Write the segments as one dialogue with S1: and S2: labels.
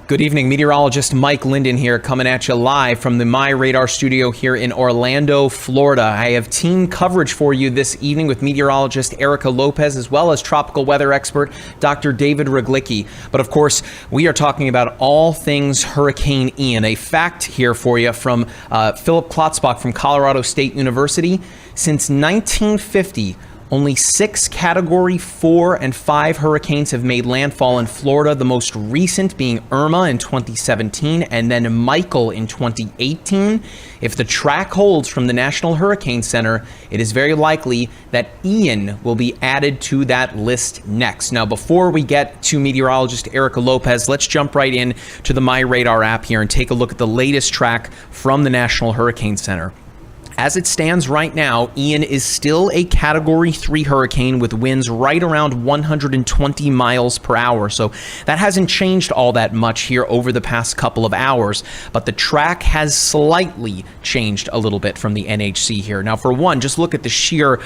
S1: Good evening, meteorologist Mike Linden here, coming at you live from the MyRadar studio here in Orlando, Florida. I have team coverage for you this evening with meteorologist Erica Lopez, as well as tropical weather expert Dr. David Ruglicki. But of course, we are talking about all things Hurricane Ian. A fact here for you from Philip Klotzbach from Colorado State University. Since 1950, only 6 Category 4 and 5 hurricanes have made landfall in Florida, the most recent being Irma in 2017 and then Michael in 2018. If the track holds from the National Hurricane Center, it is very likely that Ian will be added to that list next. Now, before we get to meteorologist Erica Lopez, let's jump right in to the MyRadar app here and take a look at the latest track from the National Hurricane Center. As it stands right now, Ian is still a Category 3 hurricane with winds right around 120 miles per hour. So that hasn't changed all that much here over the past couple of hours, but the track has slightly changed a little bit from the NHC here. Now, for one, just look at the sheer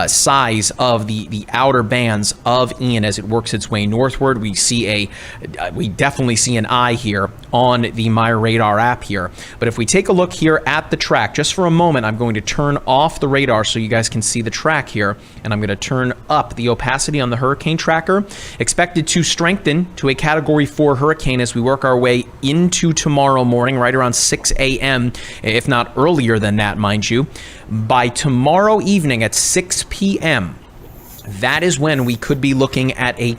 S1: size of the outer bands of Ian as it works its way northward. We definitely see an eye here on the MyRadar app here. But if we take a look here at the track, just for a moment, I'm going to turn off the radar so you guys can see the track here, and I'm going to turn up the opacity on the hurricane tracker. Expected to strengthen to a Category 4 hurricane as we work our way into tomorrow morning, right around 6 a.m., if not earlier than that, mind you. By tomorrow evening at 6 p.m., that is when we could be looking at a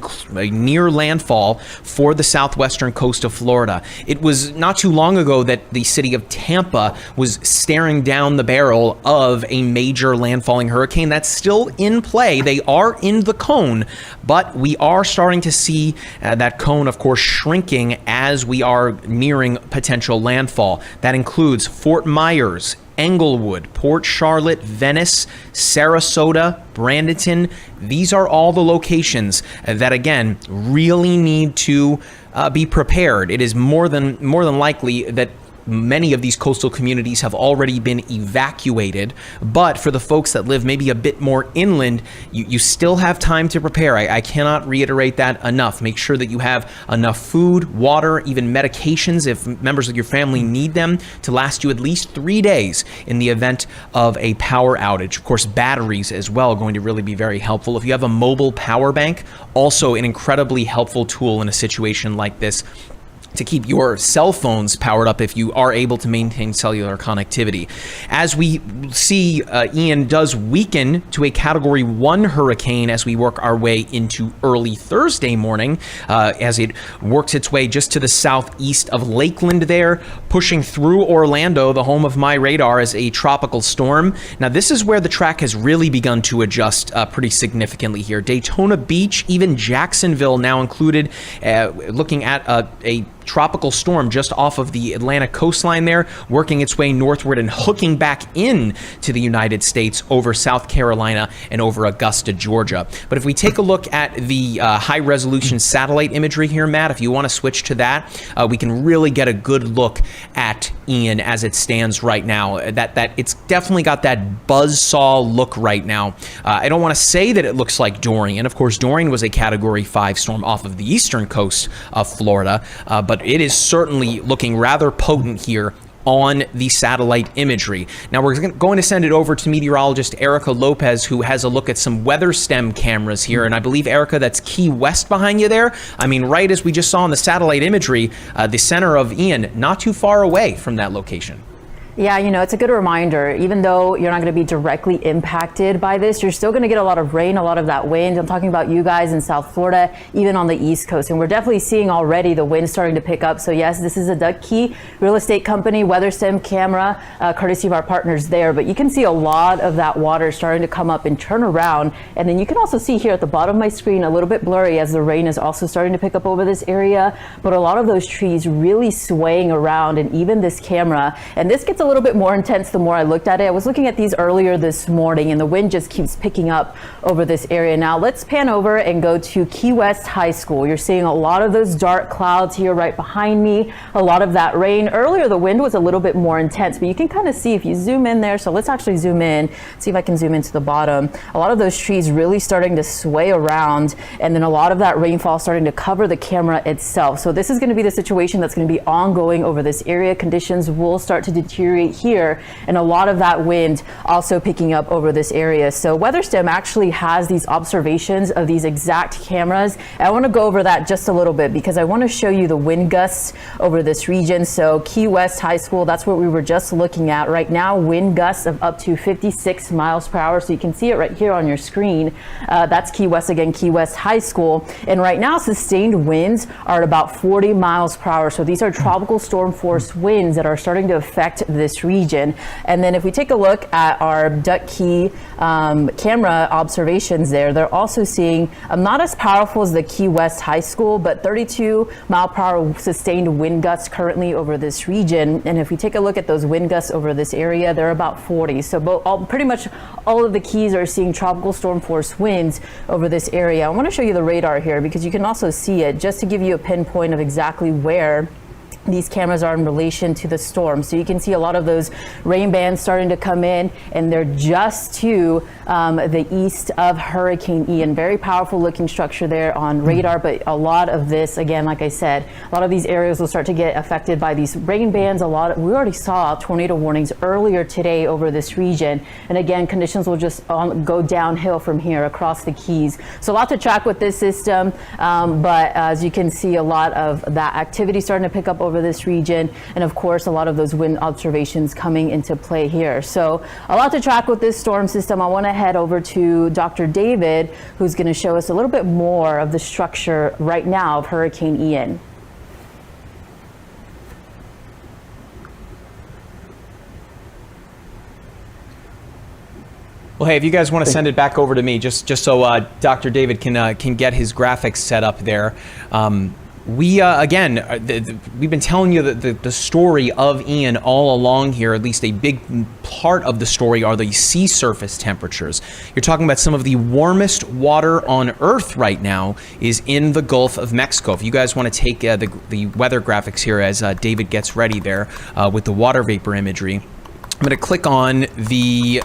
S1: near landfall for the southwestern coast of Florida. It was not too long ago that the city of Tampa was staring down the barrel of a major landfalling hurricane. That's still in play. They are in the cone, but we are starting to see that cone, of course, shrinking as we are nearing potential landfall. That includes Fort Myers, Englewood, Port Charlotte, Venice, Sarasota, Bradenton. These are all the locations that, again, really need to be prepared. It is more than likely that many of these coastal communities have already been evacuated, but for the folks that live maybe a bit more inland, you still have time to prepare. I cannot reiterate that enough. Make sure that you have enough food, water, even medications if members of your family need them to last you at least 3 days in the event of a power outage. Of course, batteries as well going to really be very helpful. If you have a mobile power bank, also an incredibly helpful tool in a situation like this, to keep your cell phones powered up if you are able to maintain cellular connectivity. As we see, Ian does weaken to a Category 1 hurricane as we work our way into early Thursday morning, as it works its way just to the southeast of Lakeland there, pushing through Orlando, the home of MyRadar, as a tropical storm. Now, this is where the track has really begun to adjust pretty significantly here. Daytona Beach, even Jacksonville now included, looking at a tropical storm just off of the Atlantic coastline there, working its way northward and hooking back in to the United States over South Carolina and over Augusta, Georgia. But if we take a look at the high-resolution satellite imagery here, Matt, if you want to switch to that, we can really get a good look at Ian as it stands right now. That it's definitely got that buzzsaw look right now. I don't want to say that it looks like Dorian. Of course, Dorian was a Category 5 storm off of the eastern coast of Florida, but it is certainly looking rather potent here on the satellite imagery. Now we're going to send it over to meteorologist Erica Lopez, who has a look at some weather stem cameras here. And I believe, Erica, that's Key West behind you there. I mean, right as we just saw in the satellite imagery, the center of Ian, not too far away from that location.
S2: Yeah, you know, it's a good reminder. Even though you're not going to be directly impacted by this, you're still going to get a lot of rain, a lot of that wind. I'm talking about you guys in South Florida, even on the East Coast. And we're definitely seeing already the wind starting to pick up. So yes, this is a Doug Key real estate company, weather stem camera, courtesy of our partners there. But you can see a lot of that water starting to come up and turn around. And then you can also see here at the bottom of my screen, a little bit blurry as the rain is also starting to pick up over this area. But a lot of those trees really swaying around, and even this camera. And this gets a a little bit more intense the more I looked at it. I was looking at these earlier this morning, and the wind just keeps picking up over this area. Now let's pan over and go to Key West High School. You're seeing a lot of those dark clouds here right behind me, a lot of that rain. Earlier the wind was a little bit more intense, but you can kind of see if you zoom in there. So let's actually zoom in, see if I can zoom into the bottom. A lot of those trees really starting to sway around, and then a lot of that rainfall starting to cover the camera itself. So this is going to be the situation that's going to be ongoing over this area. Conditions will start to deteriorate here, and a lot of that wind also picking up over this area. So WeatherStem actually has these observations of these exact cameras. And I want to go over that just a little bit because I want to show you the wind gusts over this region. So Key West High School, that's what we were just looking at right now. Wind gusts of up to 56 miles per hour. So you can see it right here on your screen. That's Key West again, Key West High School. And right now sustained winds are at about 40 miles per hour. So these are tropical storm force winds that are starting to affect this region. And then if we take a look at our Duck Key camera observations there, they're also seeing not as powerful as the Key West High School, but 32 mile per hour sustained wind gusts currently over this region. And if we take a look at those wind gusts over this area, they're about 40. So pretty much all of the keys are seeing tropical storm force winds over this area. I want to show you the radar here because you can also see it just to give you a pinpoint of exactly where these cameras are in relation to the storm. So you can see a lot of those rain bands starting to come in, and they're just to the east of Hurricane Ian. Very powerful looking structure there on radar, but a lot of this, again, like I said, a lot of these areas will start to get affected by these rain bands. We already saw tornado warnings earlier today over this region. And again, conditions will just go downhill from here across the Keys. So a lot to track with this system, but as you can see, a lot of that activity starting to pick up over this region, and of course a lot of those wind observations coming into play here. So a lot to track with this storm system. I want to head over to Dr. David, who's going to show us a little bit more of the structure right now of Hurricane Ian.
S1: Well, hey, if you guys want to send it back over to me, just so Dr. David can get his graphics set up there. We've been telling you the story of Ian all along here. At least a big part of the story are the sea surface temperatures. You're talking about some of the warmest water on Earth right now is in the Gulf of Mexico. If you guys want to take the weather graphics here as David gets ready there with the water vapor imagery, I'm going to click on the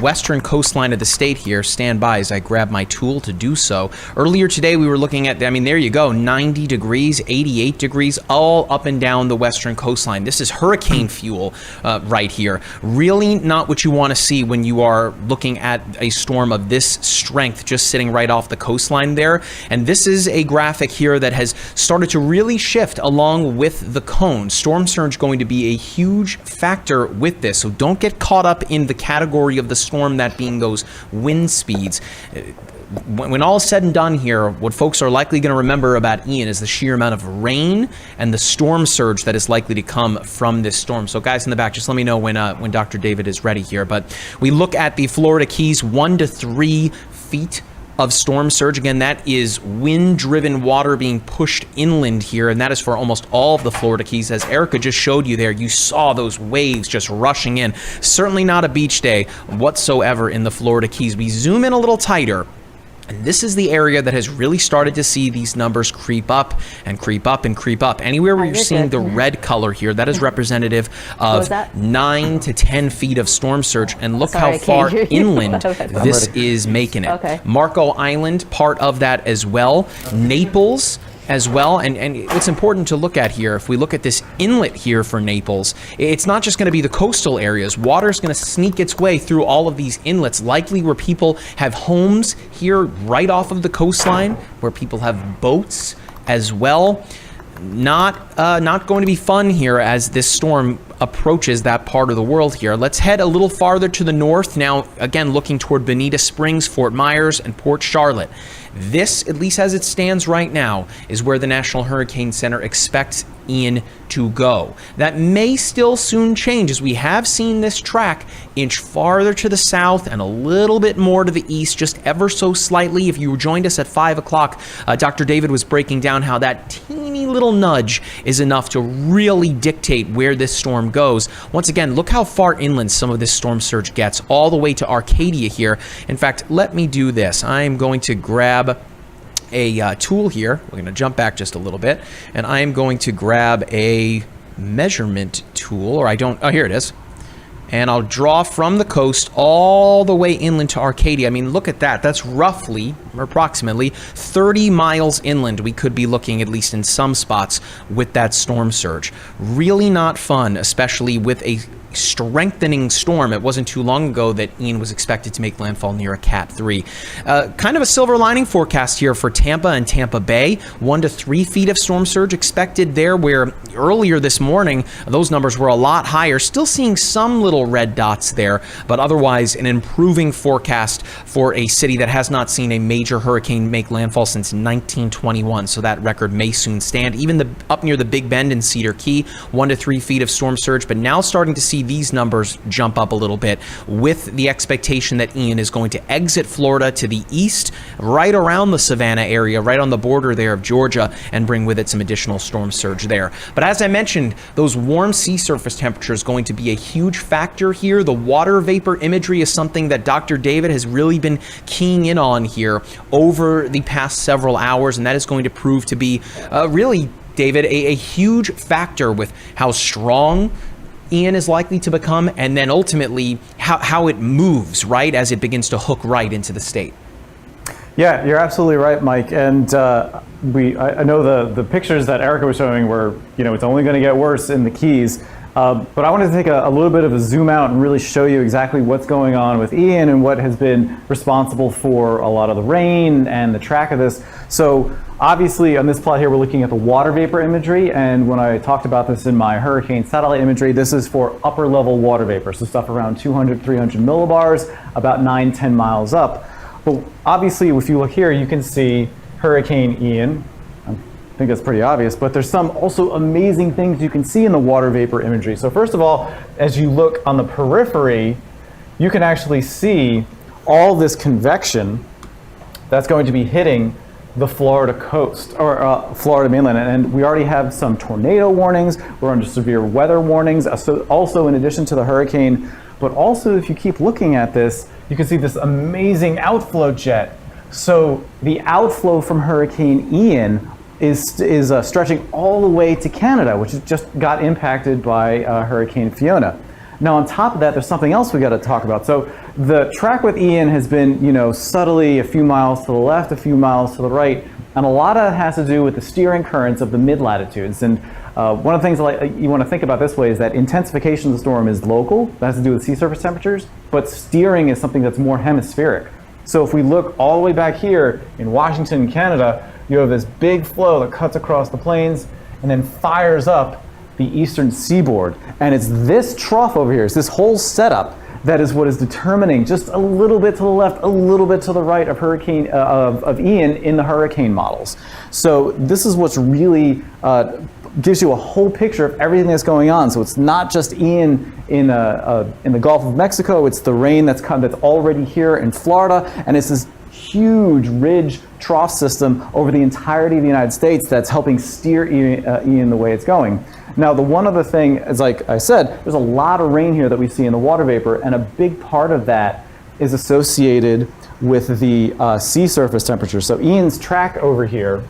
S1: western coastline of the state here. Stand by as I grab my tool to do so. Earlier today we were looking at, there you go, 90 degrees, 88 degrees, all up and down the western coastline. This is hurricane fuel right here. Really not what you want to see when you are looking at a storm of this strength just sitting right off the coastline there. And this is a graphic here that has started to really shift along with the cone. Storm surge going to be a huge factor with this, so don't get caught up in the category of the storm, that being those wind speeds. When all is said and done here, what folks are likely going to remember about Ian is the sheer amount of rain and the storm surge that is likely to come from this storm. So guys in the back, just let me know when Dr. David is ready here. But we look at the Florida Keys, 1 to 3 feet of storm surge. Again, that is wind-driven water being pushed inland here, and that is for almost all of the Florida Keys. As Erica just showed you there, you saw those waves just rushing in. Certainly not a beach day whatsoever in the Florida Keys. We zoom in a little tighter, and this is the area that has really started to see these numbers creep up and creep up and creep up. Anywhere where you're seeing the red color here, that is representative of 9 to 10 feet of storm surge. And look how far inland this is making it.
S2: Okay.
S1: Marco Island, part of that as well. Naples as well. And it's important to look at here, if we look at this inlet here for Naples, it's not just going to be the coastal areas. Water is going to sneak its way through all of these inlets, likely where people have homes here right off of the coastline, where people have boats as well. Not going to be fun here as this storm approaches that part of the world here. Let's head a little farther to the north now, again looking toward Bonita Springs, Fort Myers, and Port Charlotte. This, at least as it stands right now, is where the National Hurricane Center expects Ian to go. That may still soon change, as we have seen this track inch farther to the south and a little bit more to the east, just ever so slightly. If you joined us at 5 o'clock, Dr. David was breaking down how that teeny little nudge is enough to really dictate where this storm goes. Once again, look how far inland some of this storm surge gets, all the way to Arcadia here. In fact, let me do this. I'm going to grab a tool here. We're going to jump back just a little bit, and I am going to grab a measurement tool, or here it is. And I'll draw from the coast all the way inland to Arcadia. I mean, look at that. That's roughly, or approximately, 30 miles inland we could be looking, at least in some spots, with that storm surge. Really not fun, especially with a strengthening storm. It wasn't too long ago that Ian was expected to make landfall near a Cat 3. Kind of a silver lining forecast here for Tampa and Tampa Bay. 1 to 3 feet of storm surge expected there, where earlier this morning those numbers were a lot higher. Still seeing some little red dots there, but otherwise an improving forecast for a city that has not seen a major hurricane make landfall since 1921. So that record may soon stand. Even up near the Big Bend and Cedar Key, 1 to 3 feet of storm surge, but now starting to see these numbers jump up a little bit, with the expectation that Ian is going to exit Florida to the east, right around the Savannah area, right on the border there of Georgia, and bring with it some additional storm surge there. But as I mentioned, those warm sea surface temperatures going to be a huge factor here. The water vapor imagery is something that Dr. David has really been keying in on here over the past several hours, and that is going to prove to be really, David, a huge factor with how strong Ian is likely to become, and then ultimately how it moves, right, as it begins to hook right into the state.
S3: Yeah, you're absolutely right, Mike. And I know the pictures that Erica was showing were, it's only going to get worse in the Keys. But I wanted to take a little bit of a zoom out and really show you exactly what's going on with Ian and what has been responsible for a lot of the rain and the track of this. So obviously on this plot here, we're looking at the water vapor imagery. And when I talked about this in my hurricane satellite imagery, this is for upper level water vapor. So stuff around 200, 300 millibars, about 9-10 miles up. But obviously, if you look here, you can see Hurricane Ian. I think that's pretty obvious, but there's some also amazing things you can see in the water vapor imagery. So first of all, as you look on the periphery, you can actually see all this convection that's going to be hitting the Florida coast, or Florida mainland. And we already have some tornado warnings. We're under severe weather warnings. So also in addition to the hurricane, but also if you keep looking at this, you can see this amazing outflow jet. So the outflow from Hurricane Ian is stretching all the way to Canada, which just got impacted by Hurricane Fiona. Now on top of that, there's something else we got to talk about. So the track with Ian has been, subtly a few miles to the left, a few miles to the right, and a lot of it has to do with the steering currents of the mid-latitudes. And one of the things you want to think about this way is that intensification of the storm is local. That has to do with sea surface temperatures, but steering is something that's more hemispheric. So if we look all the way back here in Washington, Canada, you have this big flow that cuts across the plains and then fires up the eastern seaboard. And it's this trough over here, it's this whole setup that is what is determining just a little bit to the left, a little bit to the right of of Ian in the hurricane models. So this is what's really gives you a whole picture of everything that's going on. So it's not just Ian in the Gulf of Mexico, it's the rain that's already here in Florida, and it's this huge ridge trough system over the entirety of the United States that's helping steer Ian the way it's going. Now, the one other thing is, like I said, there's a lot of rain here that we see in the water vapor, and a big part of that is associated with the sea surface temperature. So Ian's track over here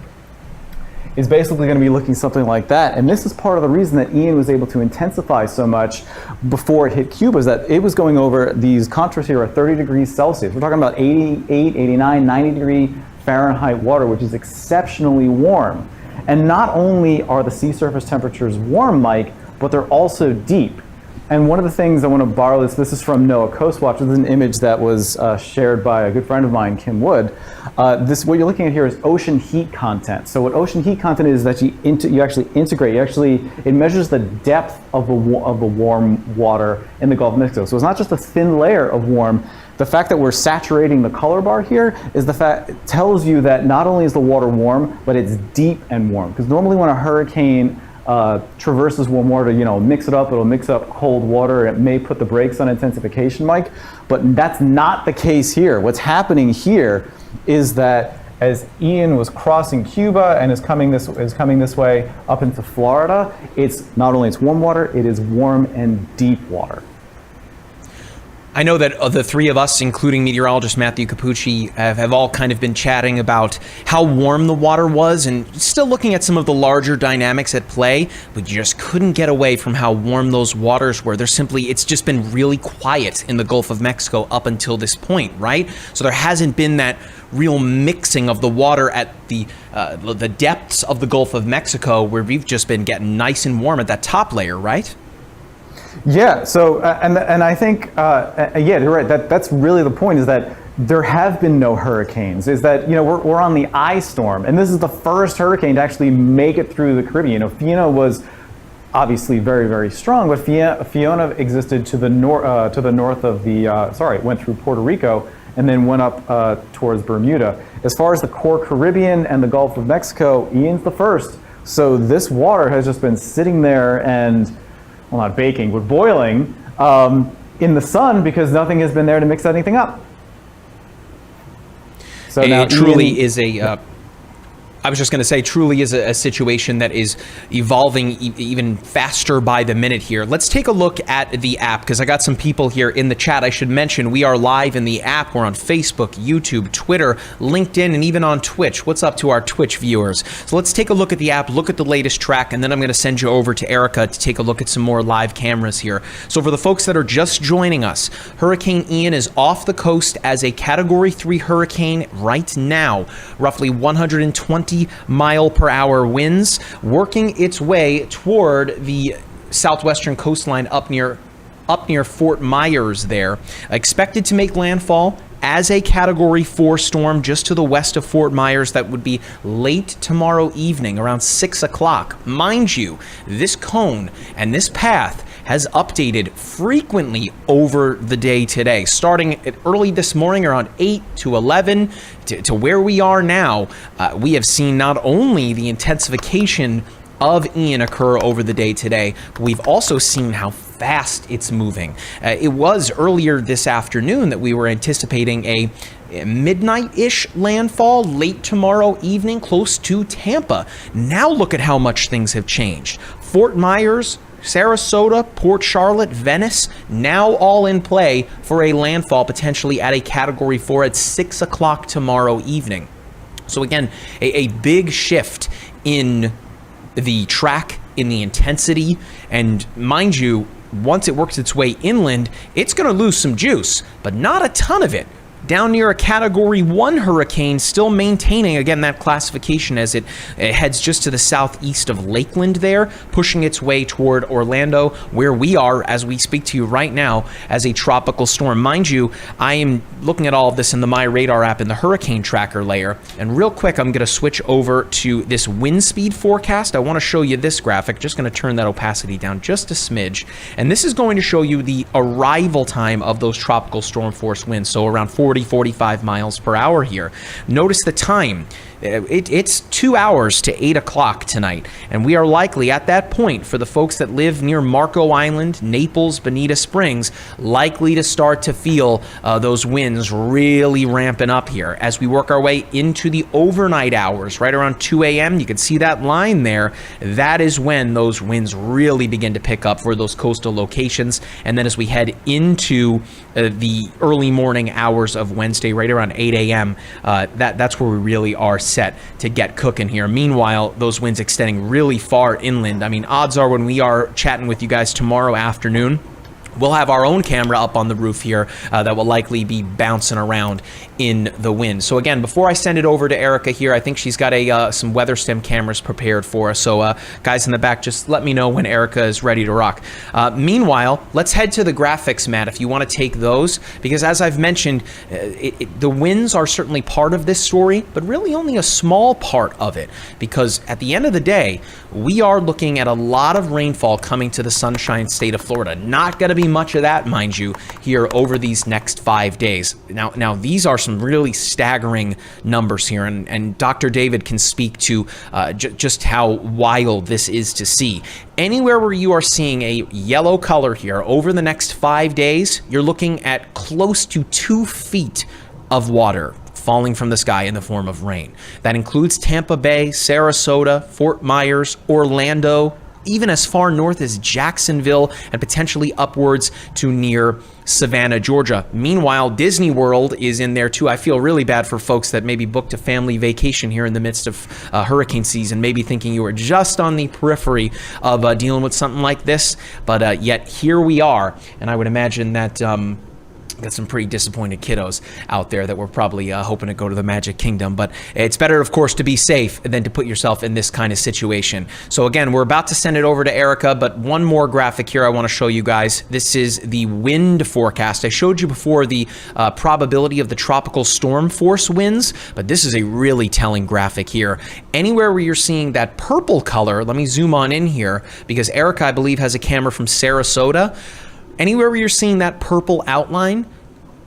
S3: is basically going to be looking something like that. And this is part of the reason that Ian was able to intensify so much before it hit Cuba, is that it was going over these contours here at 30 degrees Celsius. We're talking about 88, 89, 90 degree Fahrenheit water, which is exceptionally warm. And not only are the sea surface temperatures warm, Mike, but they're also deep. And one of the things I want to borrow this is from NOAA Coast Watch. This is an image that was shared by a good friend of mine, Kim Wood. What you're looking at here is ocean heat content. So what ocean heat content is that you actually integrate. It measures the depth of the warm water in the Gulf of Mexico. So it's not just a thin layer of warm. The fact that we're saturating the color bar here is it tells you that not only is the water warm, but it's deep and warm. Because normally when a hurricane traverses warm water, mix it up, it'll mix up cold water. It may put the brakes on intensification, Mike, but that's not the case here. What's happening here is that as Ian was crossing Cuba and is coming this way up into Florida, it's not only it's warm water, it is warm and deep water.
S1: I know that the three of us, including meteorologist Matthew Capucci, have all kind of been chatting about how warm the water was and still looking at some of the larger dynamics at play, but you just couldn't get away from how warm those waters were. It's just been really quiet in the Gulf of Mexico up until this point, right? So there hasn't been that real mixing of the water at the depths of the Gulf of Mexico, where we've just been getting nice and warm at that top layer, right?
S3: Yeah. So, and I think, yeah, you're right. That's really the point, is that there have been no hurricanes. Is that, we're on the I storm, and this is the first hurricane to actually make it through the Caribbean. Fiona was obviously very, very strong, but Fiona existed to the north of the. Went through Puerto Rico and then went up towards Bermuda. As far as the core Caribbean and the Gulf of Mexico, Ian's the first. So this water has just been sitting there and, well, not baking, but boiling in the sun, because nothing has been there to mix anything up. So now
S1: it truly is a. I was just going to say, truly is a situation that is evolving even faster by the minute here. Let's take a look at the app, because I got some people here in the chat. I should mention we are live in the app. We're on Facebook, YouTube, Twitter, LinkedIn, and even on Twitch. What's up to our Twitch viewers? So let's take a look at the app, look at the latest track, and then I'm going to send you over to Erica to take a look at some more live cameras here. So for the folks that are just joining us, Hurricane Ian is off the coast as a Category 3 hurricane right now, roughly 120 mile-per-hour winds, working its way toward the southwestern coastline up near Fort Myers there. Expected to make landfall as a Category 4 storm just to the west of Fort Myers. That would be late tomorrow evening, around 6 o'clock. Mind you, this cone and this path has updated frequently over the day today, starting at early this morning around 8 to 11 to where we are now. We have seen not only the intensification of Ian occur over the day today, but we've also seen how fast it's moving. It was earlier this afternoon that we were anticipating a midnight-ish landfall late tomorrow evening close to Tampa. Now look at how much things have changed. Fort Myers, Sarasota, Port Charlotte, Venice, now all in play for a landfall potentially at a Category 4 at 6 o'clock tomorrow evening. So again, a big shift in the track, in the intensity, and mind you, once it works its way inland, it's going to lose some juice, but not a ton of it. Down near a Category 1 hurricane, still maintaining, again, that classification as it heads just to the southeast of Lakeland there, pushing its way toward Orlando, where we are as we speak to you right now as a tropical storm. Mind you, I am looking at all of this in the My Radar app in the hurricane tracker layer, and real quick, I'm going to switch over to this wind speed forecast. I want to show you this graphic. Just going to turn that opacity down just a smidge, and this is going to show you the arrival time of those tropical storm force winds, so around 45 miles per hour here. Notice the time. It's 2 hours to 8 o'clock tonight, and we are likely at that point, for the folks that live near Marco Island, Naples, Bonita Springs, likely to start to feel those winds really ramping up here as we work our way into the overnight hours. Right around 2 a.m., you can see that line there. That is when those winds really begin to pick up for those coastal locations, and then as we head into the early morning hours of Wednesday, right around 8 a.m., that's where we really are set to get cooking here. Meanwhile, those winds extending really far inland. I mean, odds are when we are chatting with you guys tomorrow afternoon, we'll have our own camera up on the roof here that will likely be bouncing around in the wind. So again, before I send it over to Erica here, I think she's got some WeatherStem cameras prepared for us. So guys in the back, just let me know when Erica is ready to rock. Meanwhile, let's head to the graphics, Matt, if you want to take those, because as I've mentioned, the winds are certainly part of this story, but really only a small part of it, because at the end of the day, we are looking at a lot of rainfall coming to the Sunshine State of Florida. Not going to be much of that, mind you, here over these next 5 days. Now these are some really staggering numbers here, and Dr. David can speak to just how wild this is to see. Anywhere where you are seeing a yellow color here over the next 5 days, you're looking at close to 2 feet of water falling from the sky in the form of rain. That includes Tampa Bay, Sarasota, Fort Myers, Orlando, even as far north as Jacksonville, and potentially upwards to near Savannah, Georgia. Meanwhile, Disney World is in there too. I feel really bad for folks that maybe booked a family vacation here in the midst of hurricane season, maybe thinking you were just on the periphery of dealing with something like this, but yet here we are, and I would imagine that got some pretty disappointed kiddos out there that were probably hoping to go to the Magic Kingdom. But it's better, of course, to be safe than to put yourself in this kind of situation. So again, we're about to send it over to Erica, but one more graphic here I want to show you guys. This is the wind forecast. I showed you before the probability of the tropical storm force winds, but this is a really telling graphic here. Anywhere where you're seeing that purple color, let me zoom on in here, because Erica, I believe, has a camera from Sarasota. Anywhere where you're seeing that purple outline,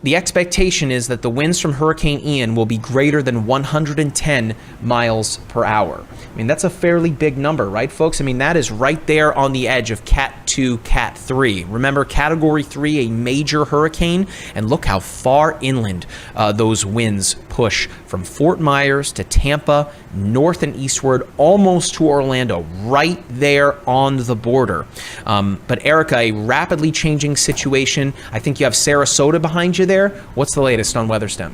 S1: the expectation is that the winds from Hurricane Ian will be greater than 110 miles per hour. I mean, that's a fairly big number, right, folks? I mean, that is right there on the edge of Cat 2, Cat 3. Remember, Category 3, a major hurricane, and look how far inland those winds push from Fort Myers to Tampa, north and eastward, almost to Orlando, right there on the border. But Erica, a rapidly changing situation. I think you have Sarasota behind you there. What's the latest on WeatherStem?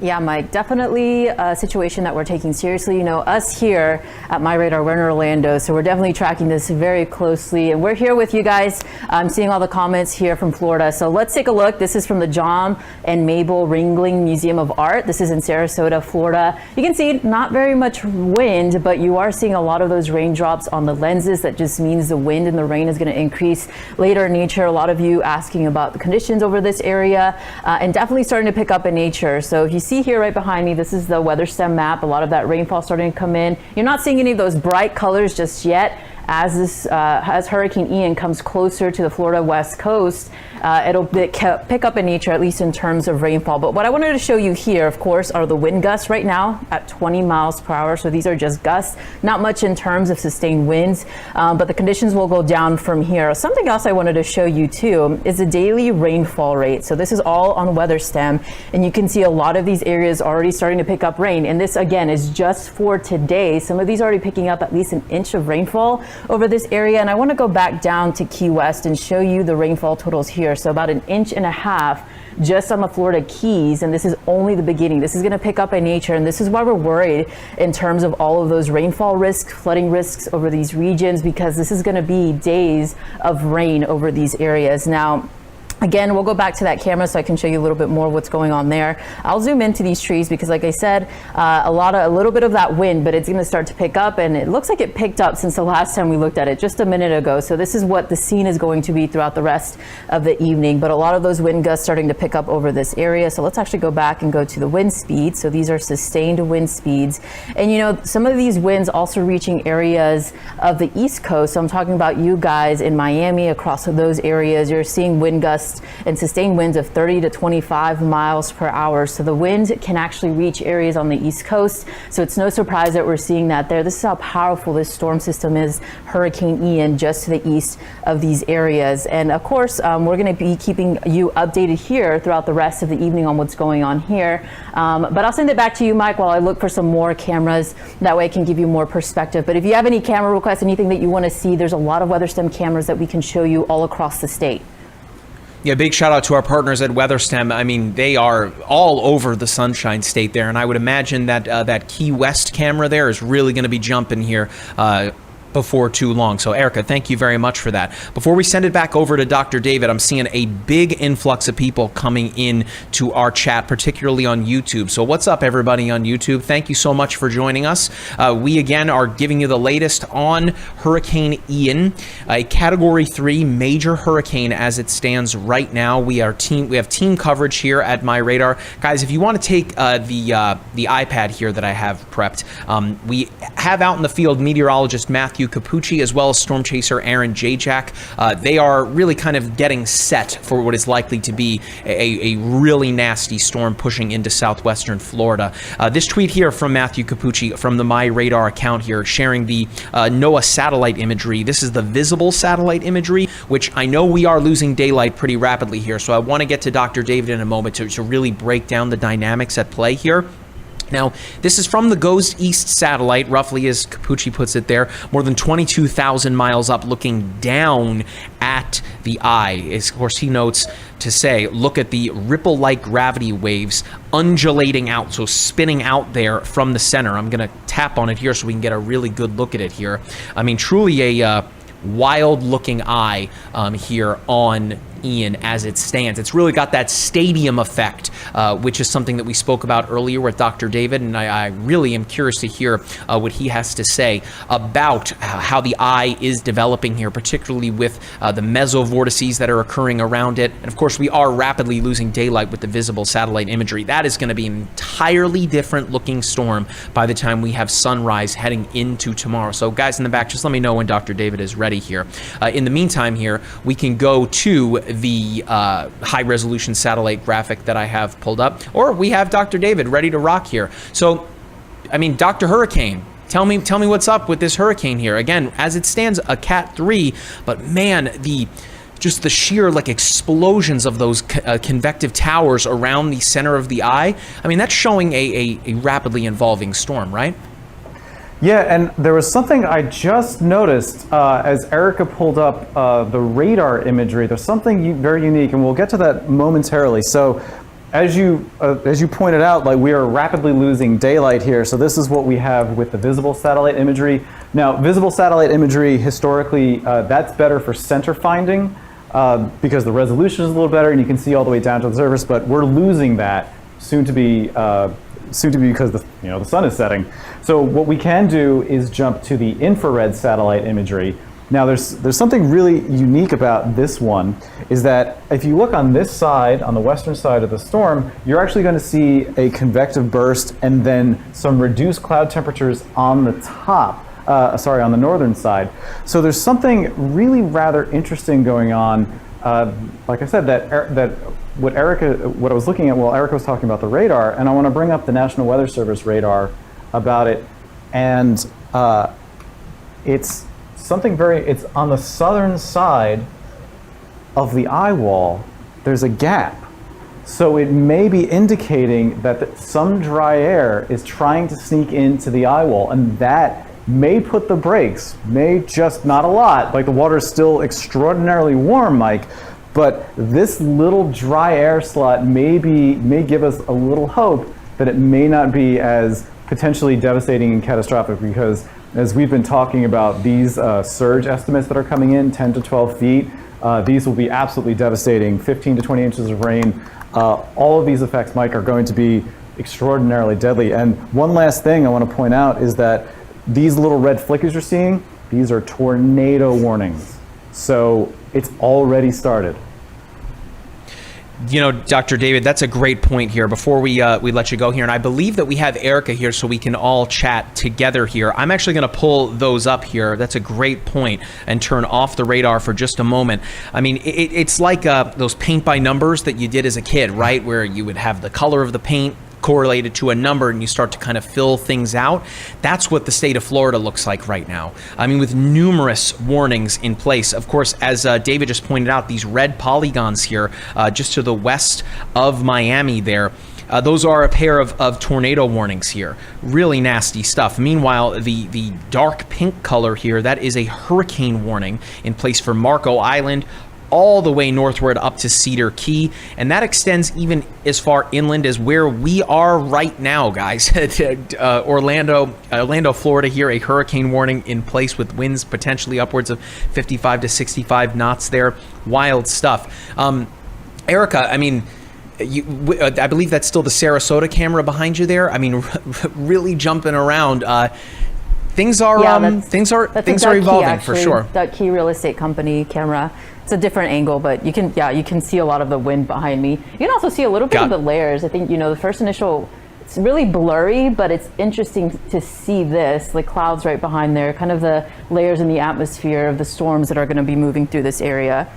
S2: Yeah, Mike, definitely a situation that we're taking seriously. You know, us here at My Radar, we're in Orlando, so we're definitely tracking this very closely. And we're here with you guys. I'm seeing all the comments here from Florida. So let's take a look. This is from the John and Mabel Ringling Museum of Art. This is in Sarasota, Florida. You can see not very much wind, but you are seeing a lot of those raindrops on the lenses. That just means the wind and the rain is going to increase later in nature. A lot of you asking about the conditions over this area, and definitely starting to pick up in nature. So if you see here right behind me, this is the WeatherStem map. A lot of that rainfall starting to come in. You're not seeing any of those bright colors just yet. As Hurricane Ian comes closer to the Florida West Coast, it'll pick up in nature, at least in terms of rainfall. But what I wanted to show you here, of course, are the wind gusts right now at 20 miles per hour. So these are just gusts, not much in terms of sustained winds, but the conditions will go down from here. Something else I wanted to show you too is the daily rainfall rate. So this is all on WeatherStem, and you can see a lot of these areas already starting to pick up rain. And this again is just for today. Some of these already picking up at least an inch of rainfall over this area. And I want to go back down to Key West and show you the rainfall totals here. So about 1.5 inches just on the Florida Keys, and this is only the beginning. This is going to pick up in nature, and this is why we're worried in terms of all of those rainfall risks, flooding risks over these regions, because this is going to be days of rain over these areas. Now, again, we'll go back to that camera so I can show you a little bit more what's going on there. I'll zoom into these trees because, like I said, a little bit of that wind, but it's going to start to pick up, and it looks like it picked up since the last time we looked at it just a minute ago. So this is what the scene is going to be throughout the rest of the evening. But a lot of those wind gusts starting to pick up over this area. So let's actually go back and go to the wind speeds. So these are sustained wind speeds, and you know, some of these winds also reaching areas of the East Coast. So I'm talking about you guys in Miami, across those areas. You're seeing wind gusts and sustained winds of 30 to 25 miles per hour. So the wind can actually reach areas on the East Coast. So it's no surprise that we're seeing that there. This is how powerful this storm system is, Hurricane Ian, just to the east of these areas. And of course, we're going to be keeping you updated here throughout the rest of the evening on what's going on here. But I'll send it back to you, Mike, while I look for some more cameras. That way I can give you more perspective. But if you have any camera requests, anything that you want to see, there's a lot of WeatherStem cameras that we can show you all across the state.
S1: Yeah, big shout out to our partners at WeatherStem. I mean, they are all over the Sunshine State there, and I would imagine that that Key West camera there is really going to be jumping here before too long. So Erica, thank you very much for that. Before we send it back over to Dr. David, I'm seeing a big influx of people coming in to our chat, particularly on YouTube. So what's up, everybody on YouTube? Thank you so much for joining us. We again are giving you the latest on Hurricane Ian, a Category 3 major hurricane as it stands right now. We have team coverage here at My Radar. Guys, if you want to take the iPad here that I have prepped, we have out in the field meteorologist Matthew Matthew Capucci, as well as storm chaser Aaron Jajak. They are really kind of getting set for what is likely to be a really nasty storm pushing into southwestern Florida. This tweet here from Matthew Capucci from the My Radar account here, sharing the NOAA satellite imagery. This is the visible satellite imagery, which I know we are losing daylight pretty rapidly here. So I want to get to Dr. David in a moment to really break down the dynamics at play here. Now, this is from the GOES East satellite, roughly as Capucci puts it there, more than 22,000 miles up, looking down at the eye. Of course, he notes to say, look at the ripple-like gravity waves undulating out, so spinning out there from the center. I'm going to tap on it here so we can get a really good look at it here. I mean, truly a wild-looking eye here on Ian as it stands. It's really got that stadium effect, which is something that we spoke about earlier with Dr. David, and I really am curious to hear what he has to say about how the eye is developing here, particularly with the mesovortices that are occurring around it. And of course, we are rapidly losing daylight with the visible satellite imagery. That is going to be an entirely different looking storm by the time we have sunrise heading into tomorrow. So guys in the back, just let me know when Dr. David is ready here. In the meantime here, we can go to the high resolution satellite graphic that I have pulled up, or we have Dr. David ready to rock here. So, I mean, Dr. Hurricane, tell me what's up with this hurricane here. Again, as it stands, a Cat 3, but man, just the sheer like explosions of those convective towers around the center of the eye. I mean, that's showing a rapidly evolving storm, right?
S3: Yeah, and there was something I just noticed as Erica pulled up the radar imagery. There's something very unique, and we'll get to that momentarily. So, as you pointed out, like, we are rapidly losing daylight here. So this is what we have with the visible satellite imagery. Now, visible satellite imagery historically, that's better for center finding because the resolution is a little better, and you can see all the way down to the surface. But we're losing that soon to be because the sun is setting. So what we can do is jump to the infrared satellite imagery. Now there's something really unique about this one, is that if you look on this side, on the western side of the storm, you're actually going to see a convective burst and then some reduced cloud temperatures on the top, on the northern side. So there's something really rather interesting going on. Like I said, what I was looking at while Erica was talking about the radar, and I want to bring up the National Weather Service radar about it, and it's something it's on the southern side of the eye wall. There's a gap, so it may be indicating that some dry air is trying to sneak into the eye wall, and that may put the brakes, may just, not a lot, like the water is still extraordinarily warm, Mike, but this little dry air slot may give us a little hope that it may not be as potentially devastating and catastrophic, because as we've been talking about these surge estimates that are coming in, 10 to 12 feet, these will be absolutely devastating, 15 to 20 inches of rain. All of these effects, Mike, are going to be extraordinarily deadly. And one last thing I want to point out is that these little red flickers you're seeing, these are tornado warnings. So it's already started.
S1: You know, Dr. David, that's a great point here before we let you go here. And I believe that we have Erica here so we can all chat together here. I'm actually going to pull those up here. That's a great point, and turn off the radar for just a moment. I mean, it's like those paint by numbers that you did as a kid, right? Where you would have the color of the paint correlated to a number and you start to kind of fill things out. That's what the state of Florida looks like right now. I mean, with numerous warnings in place. Of course, as David just pointed out, these red polygons here just to the west of Miami there, those are a pair of tornado warnings here. Really nasty stuff. Meanwhile, the dark pink color here, that is a hurricane warning in place for Marco Island, all the way northward up to Cedar Key, and that extends even as far inland as where we are right now, guys. Orlando, Florida here, a hurricane warning in place with winds potentially upwards of 55 to 65 knots there. Wild stuff. Erica, I mean, I believe that's still the Sarasota camera behind you there. I mean, really jumping around. Things are evolving for sure.
S2: Duck Key Real Estate Company camera. It's a different angle, but you can see a lot of the wind behind me. You can also see a little bit of the layers. I think, the first initial It's really blurry, but it's interesting to see this, the clouds right behind there, kind of the layers in the atmosphere of the storms that are going to be moving through this area.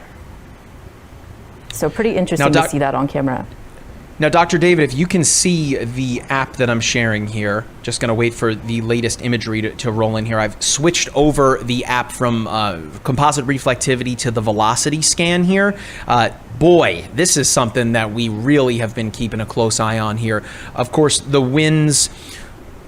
S2: So pretty interesting to see that on camera.
S1: Now, Dr. David, if you can see the app that I'm sharing here, just going to wait for the latest imagery to roll in here. I've switched over the app from composite reflectivity to the velocity scan here. Boy, this is something that we really have been keeping a close eye on here. Of course, the winds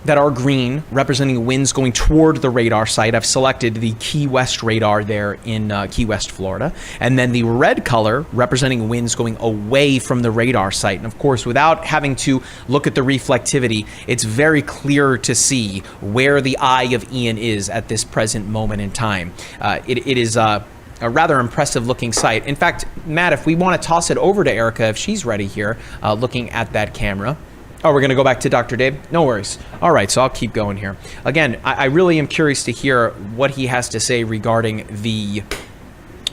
S1: that are green, representing winds going toward the radar site. I've selected the Key West radar there in Key West, Florida. And then the red color representing winds going away from the radar site. And of course, without having to look at the reflectivity, it's very clear to see where the eye of Ian is at this present moment in time. It is a rather impressive looking sight. In fact, Matt, if we want to toss it over to Erica, if she's ready here, looking at that camera. Oh, we're going to go back to Dr. Dave? No worries. All right, so I'll keep going here. Again, I really am curious to hear what he has to say regarding the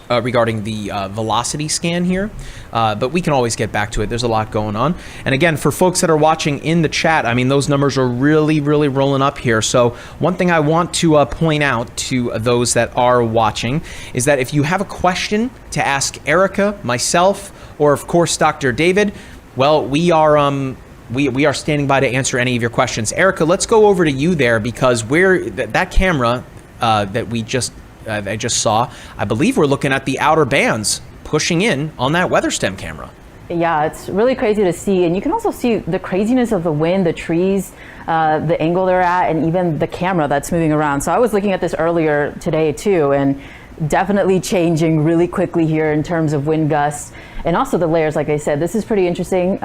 S1: velocity scan here, but we can always get back to it. There's a lot going on. And again, for folks that are watching in the chat, I mean, those numbers are really, really rolling up here. So one thing I want to point out to those that are watching is that if you have a question to ask Erica, myself, or of course, Dr. David, well, we are standing by to answer any of your questions. Erica, let's go over to you there, because that camera that I just saw, I believe we're looking at the outer bands pushing in on that WeatherStem camera.
S2: Yeah, it's really crazy to see. And you can also see the craziness of the wind, the trees, the angle they're at, and even the camera that's moving around. So I was looking at this earlier today too, and definitely changing really quickly here in terms of wind gusts. And also the layers, like I said, this is pretty interesting.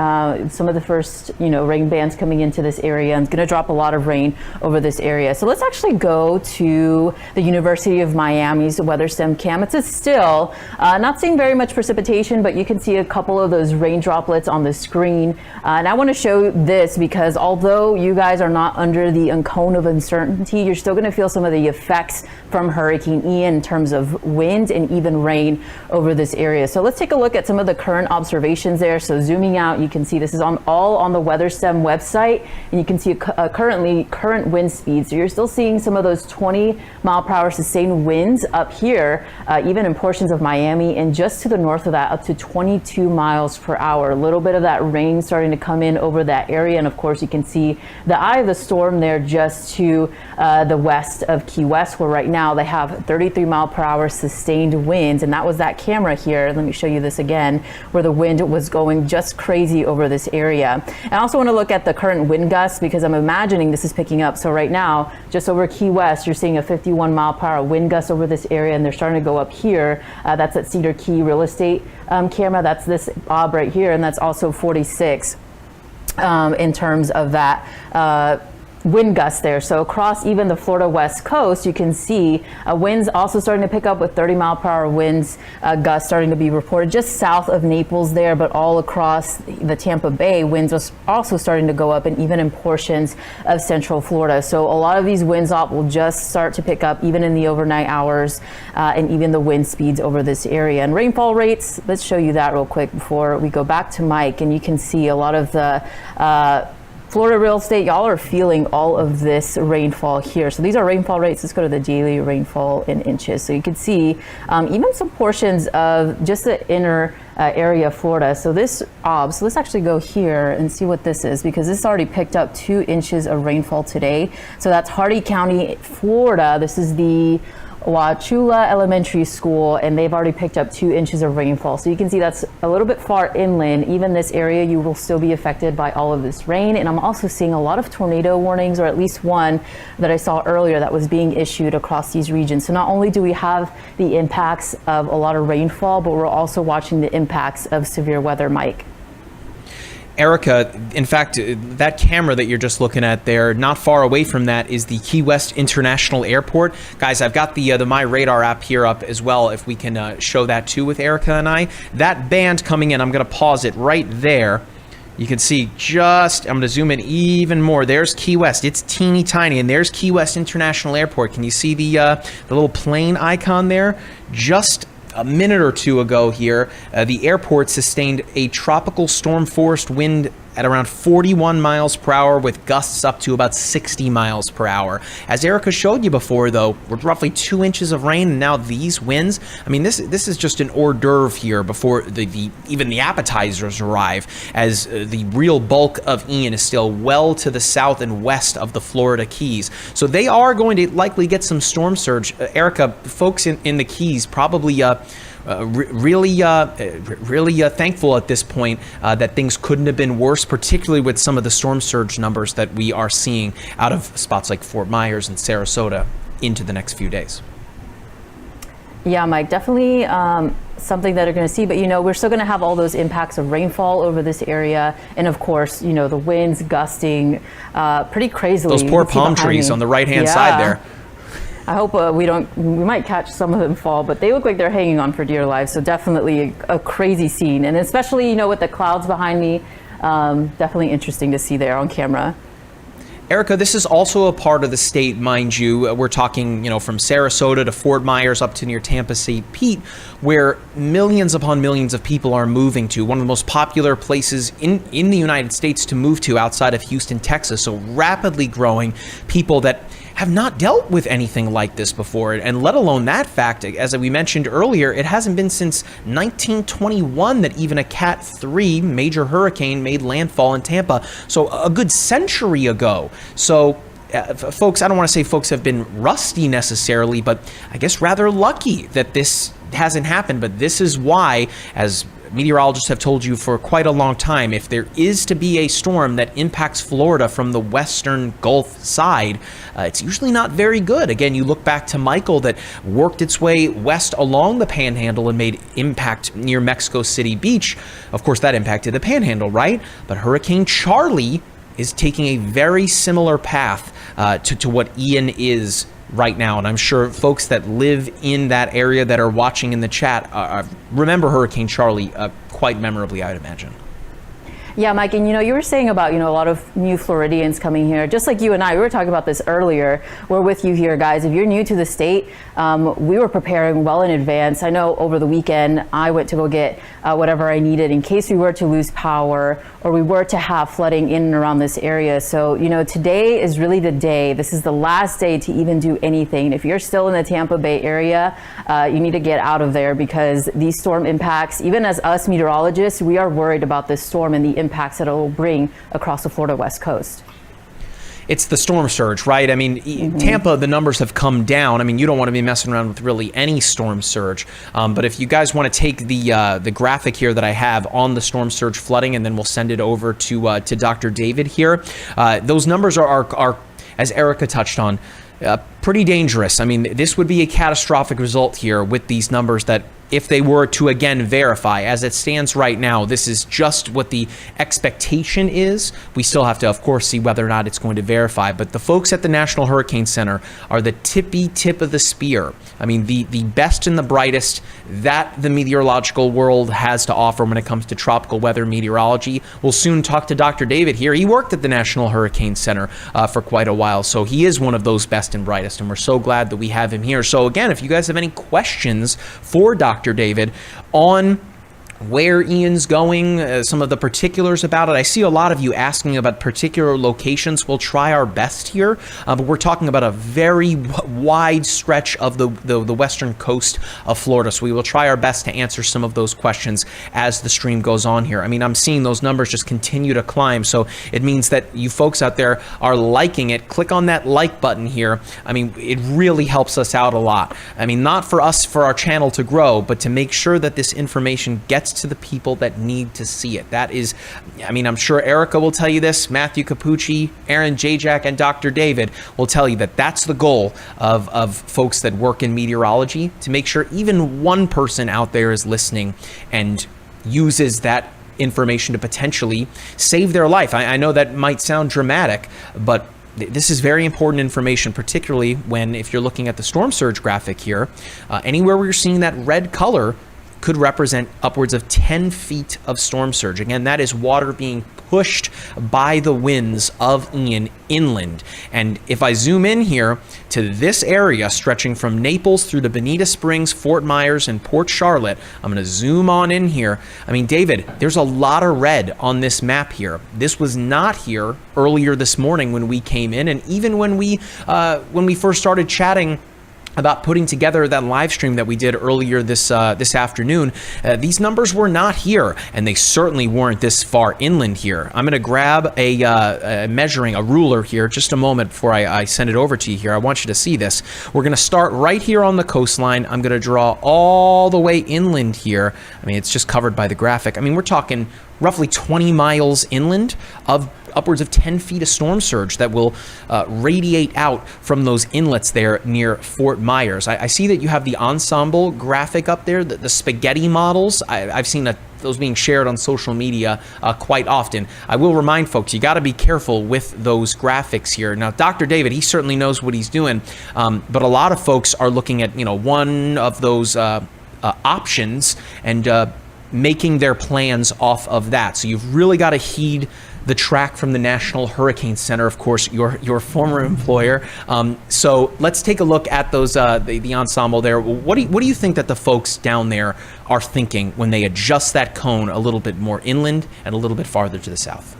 S2: Some of the first, rain bands coming into this area, and it's going to drop a lot of rain over this area. So let's actually go to the University of Miami's WeatherStem cam. It's still not seeing very much precipitation, but you can see a couple of those rain droplets on the screen. And I want to show this because although you guys are not under the cone of uncertainty, you're still going to feel some of the effects from Hurricane Ian in terms of wind and even rain over this area. So let's take a look at some of the current observations there. So zooming out, you can see this is all on the WeatherStem website, and you can see current wind speeds. So you're still seeing some of those 20-mile-per-hour sustained winds up here, even in portions of Miami, and just to the north of that, up to 22 miles per hour. A little bit of that rain starting to come in over that area, and of course you can see the eye of the storm there just to the west of Key West, where right now they have 33-mile-per-hour sustained winds, and that was that camera here. Let me show you this again, where the wind was going just crazy over this area. And I also want to look at the current wind gusts, because I'm imagining this is picking up. So right now, just over Key West, you're seeing a 51-mile-per-hour wind gust over this area, and they're starting to go up here. That's at Cedar Key Real Estate camera. That's this bob right here, and that's also 46 in terms of that wind gusts there. So across even the Florida West Coast, you can see winds also starting to pick up with 30-mile-per-hour winds, gusts starting to be reported just south of Naples there, but all across the Tampa Bay, winds are also starting to go up, and even in portions of Central Florida. So a lot of these winds will just start to pick up even in the overnight hours, and even the wind speeds over this area. And rainfall rates, let's show you that real quick before we go back to Mike. And you can see a lot of the Florida real estate, y'all are feeling all of this rainfall here. So these are rainfall rates. Let's go to the daily rainfall in inches. So you can see even some portions of just the inner area of Florida. So so let's actually go here and see what this is, because this already picked up 2 inches of rainfall today. So that's Hardee County, Florida. This is the Wauchula Elementary School, and they've already picked up 2 inches of rainfall. So you can see that's a little bit far inland. Even this area, you will still be affected by all of this rain. And I'm also seeing a lot of tornado warnings, or at least one that I saw earlier that was being issued across these regions. So not only do we have the impacts of a lot of rainfall, but we're also watching the impacts of severe weather, Mike.
S1: Erica, in fact, that camera that you're just looking at there, not far away from that is the Key West International Airport. Guys, I've got the My Radar app here up as well, if we can show that too with Erica and I. That band coming in, I'm going to pause it right there. You can see I'm going to zoom in even more. There's Key West. It's teeny tiny. And there's Key West International Airport. Can you see the little plane icon there? Just a minute or two ago here, the airport sustained a tropical storm force wind at around 41 miles per hour with gusts up to about 60 miles per hour. As Erica showed you before, though, with roughly 2 inches of rain and now these winds, I mean, this is just an hors d'oeuvre here before even the appetizers arrive, as the real bulk of Ian is still well to the south and west of the Florida Keys. So they are going to likely get some storm surge. Erica, folks in the Keys probably really thankful at this point that things couldn't have been worse, particularly with some of the storm surge numbers that we are seeing out of spots like Fort Myers and Sarasota into the next few days.
S2: Yeah, Mike, definitely something that they're going to see. But, we're still going to have all those impacts of rainfall over this area. And, of course, the winds gusting pretty crazily.
S1: Those poor palm trees on the right-hand side there.
S2: I hope we might catch some of them fall, but they look like they're hanging on for dear life. So definitely a crazy scene. And especially, with the clouds behind me, definitely interesting to see there on camera.
S1: Erica, this is also a part of the state, mind you. We're talking, from Sarasota to Fort Myers up to near Tampa St. Pete, where millions upon millions of people are moving to. One of the most popular places in the United States to move to outside of Houston, Texas. So rapidly growing, people that have not dealt with anything like this before, and let alone that fact, as we mentioned earlier, it hasn't been since 1921 that even a Cat 3 major hurricane made landfall in Tampa, so a good century ago. So folks, I don't want to say folks have been rusty necessarily, but I guess rather lucky that this hasn't happened. But this is why, as meteorologists have told you for quite a long time, if there is to be a storm that impacts Florida from the western Gulf side, it's usually not very good. Again, you look back to Michael that worked its way west along the Panhandle and made impact near Mexico City Beach. Of course, that impacted the Panhandle, right? But Hurricane Charlie is taking a very similar path to what Ian is right now. And I'm sure folks that live in that area that are watching in the chat remember Hurricane Charlie quite memorably, I'd imagine.
S2: Yeah, Mike, and you were saying about, a lot of new Floridians coming here, just like you and I, we were talking about this earlier. We're with you here, guys. If you're new to the state, we were preparing well in advance. I know over the weekend, I went to go get whatever I needed in case we were to lose power or we were to have flooding in and around this area. So, today is really the day. This is the last day to even do anything. If you're still in the Tampa Bay area, you need to get out of there, because these storm impacts, even as us meteorologists, we are worried about this storm and the impacts that it will bring across the Florida West Coast.
S1: It's the storm surge, right? I mean, Tampa, the numbers have come down. I mean, you don't want to be messing around with really any storm surge. But if you guys want to take the graphic here that I have on the storm surge flooding, and then we'll send it over to Dr. David here. Those numbers are, as Erica touched on, pretty dangerous. I mean, this would be a catastrophic result here with these numbers that, if they were to again verify. As it stands right now, this is just what the expectation is. We still have to, of course, see whether or not it's going to verify. But the folks at the National Hurricane Center are the tippy tip of the spear. I mean, the best and the brightest that the meteorological world has to offer when it comes to tropical weather meteorology. We'll soon talk to Dr. David here. He worked at the National Hurricane Center for quite a while, so he is one of those best and brightest, and we're so glad that we have him here. So again, if you guys have any questions for Dr. David on where Ian's going, some of the particulars about it. I see a lot of you asking about particular locations. We'll try our best here, but we're talking about a very wide stretch of the western coast of Florida, so we will try our best to answer some of those questions as the stream goes on here. I mean, I'm seeing those numbers just continue to climb, so it means that you folks out there are liking it. Click on that like button here. I mean, it really helps us out a lot. I mean, not for us, for our channel to grow, but to make sure that this information gets to the people that need to see it. That is, I mean, I'm sure Erica will tell you this, Matthew Capucci, Aaron Jajak, and Dr. David will tell you that that's the goal of folks that work in meteorology, to make sure even one person out there is listening and uses that information to potentially save their life. I know that might sound dramatic, but this is very important information, particularly when, if you're looking at the storm surge graphic here, anywhere where you're seeing that red color, could represent upwards of 10 feet of storm surge. Again, that is water being pushed by the winds of Ian inland. And if I zoom in here to this area stretching from Naples through to Bonita Springs, Fort Myers, and Port Charlotte, I'm going to zoom on in here. I mean, David, there's a lot of red on this map here. This was not here earlier this morning when we came in, and even when we first started chatting about putting together that live stream that we did earlier this afternoon, these numbers were not here, and they certainly weren't this far inland here. I'm going to grab a ruler here just a moment before I send it over to you here. I want you to see this. We're going to start right here on the coastline. I'm going to draw all the way inland here. I mean, it's just covered by the graphic. I mean, we're talking roughly 20 miles inland of upwards of 10 feet of storm surge that will radiate out from those inlets there near Fort Myers. I see that you have the ensemble graphic up there, the spaghetti models. I've seen those being shared on social media quite often. I will remind folks, you got to be careful with those graphics here. Now, Dr. David, he certainly knows what he's doing, but a lot of folks are looking at one of those options and making their plans off of that. So you've really got to heed the track from the National Hurricane Center, of course, your former employer. So let's take a look at those the ensemble there. What do you think that the folks down there are thinking when they adjust that cone a little bit more inland and a little bit farther to the south?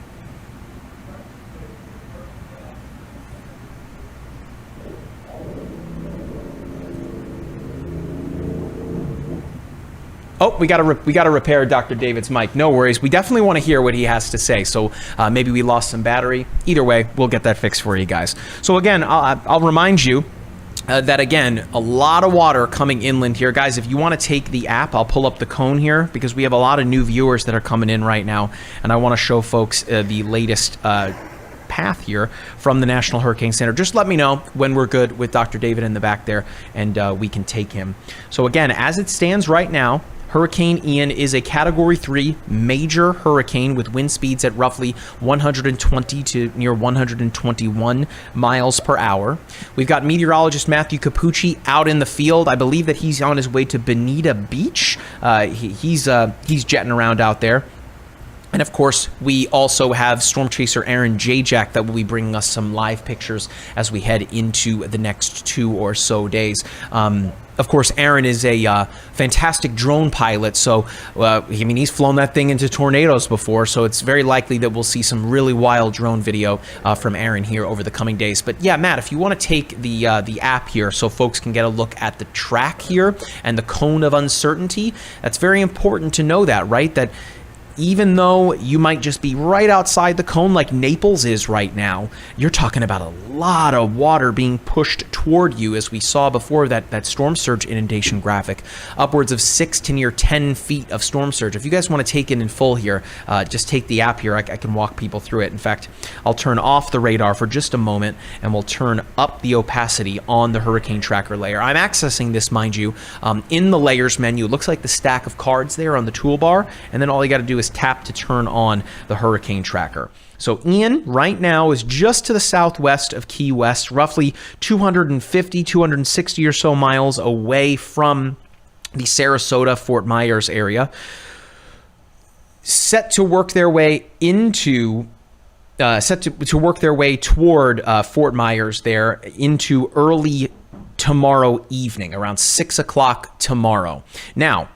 S1: Oh, we got to repair Dr. David's mic. No worries. We definitely want to hear what he has to say. So maybe we lost some battery. Either way, we'll get that fixed for you guys. So again, I'll remind you that again, a lot of water coming inland here. Guys, if you want to take the app, I'll pull up the cone here because we have a lot of new viewers that are coming in right now. And I want to show folks the latest path here from the National Hurricane Center. Just let me know when we're good with Dr. David in the back there and we can take him. So again, as it stands right now, Hurricane Ian is a Category 3 major hurricane with wind speeds at roughly 120 to near 121 miles per hour. We've got meteorologist Matthew Capucci out in the field. I believe that he's on his way to Bonita Beach. He's jetting around out there. And of course, we also have storm chaser Aaron Jajak that will be bringing us some live pictures as we head into the next 2 or so days. Of course, Aaron is a fantastic drone pilot, so he's flown that thing into tornadoes before, so it's very likely that we'll see some really wild drone video from Aaron here over the coming days. But yeah, Matt, if you want to take the app here so folks can get a look at the track here and the cone of uncertainty, that's very important to know that, right? That even though you might just be right outside the cone like Naples is right now, you're talking about a lot of water being pushed toward you, as we saw before that storm surge inundation graphic, upwards of 6 to near 10 feet of storm surge. If you guys want to take it in full here, just take the app here. I can walk people through it. In fact, I'll turn off the radar for just a moment and we'll turn up the opacity on the hurricane tracker layer. I'm accessing this, mind you, in the layers menu. It looks like the stack of cards there on the toolbar, and then all you got to do is tap to turn on the hurricane tracker. So Ian right now is just to the southwest of Key West, roughly 250, 260 or so miles away from the Sarasota, Fort Myers area. Set to work their way into to work their way toward Fort Myers there into early tomorrow evening, around 6 o'clock tomorrow. Now,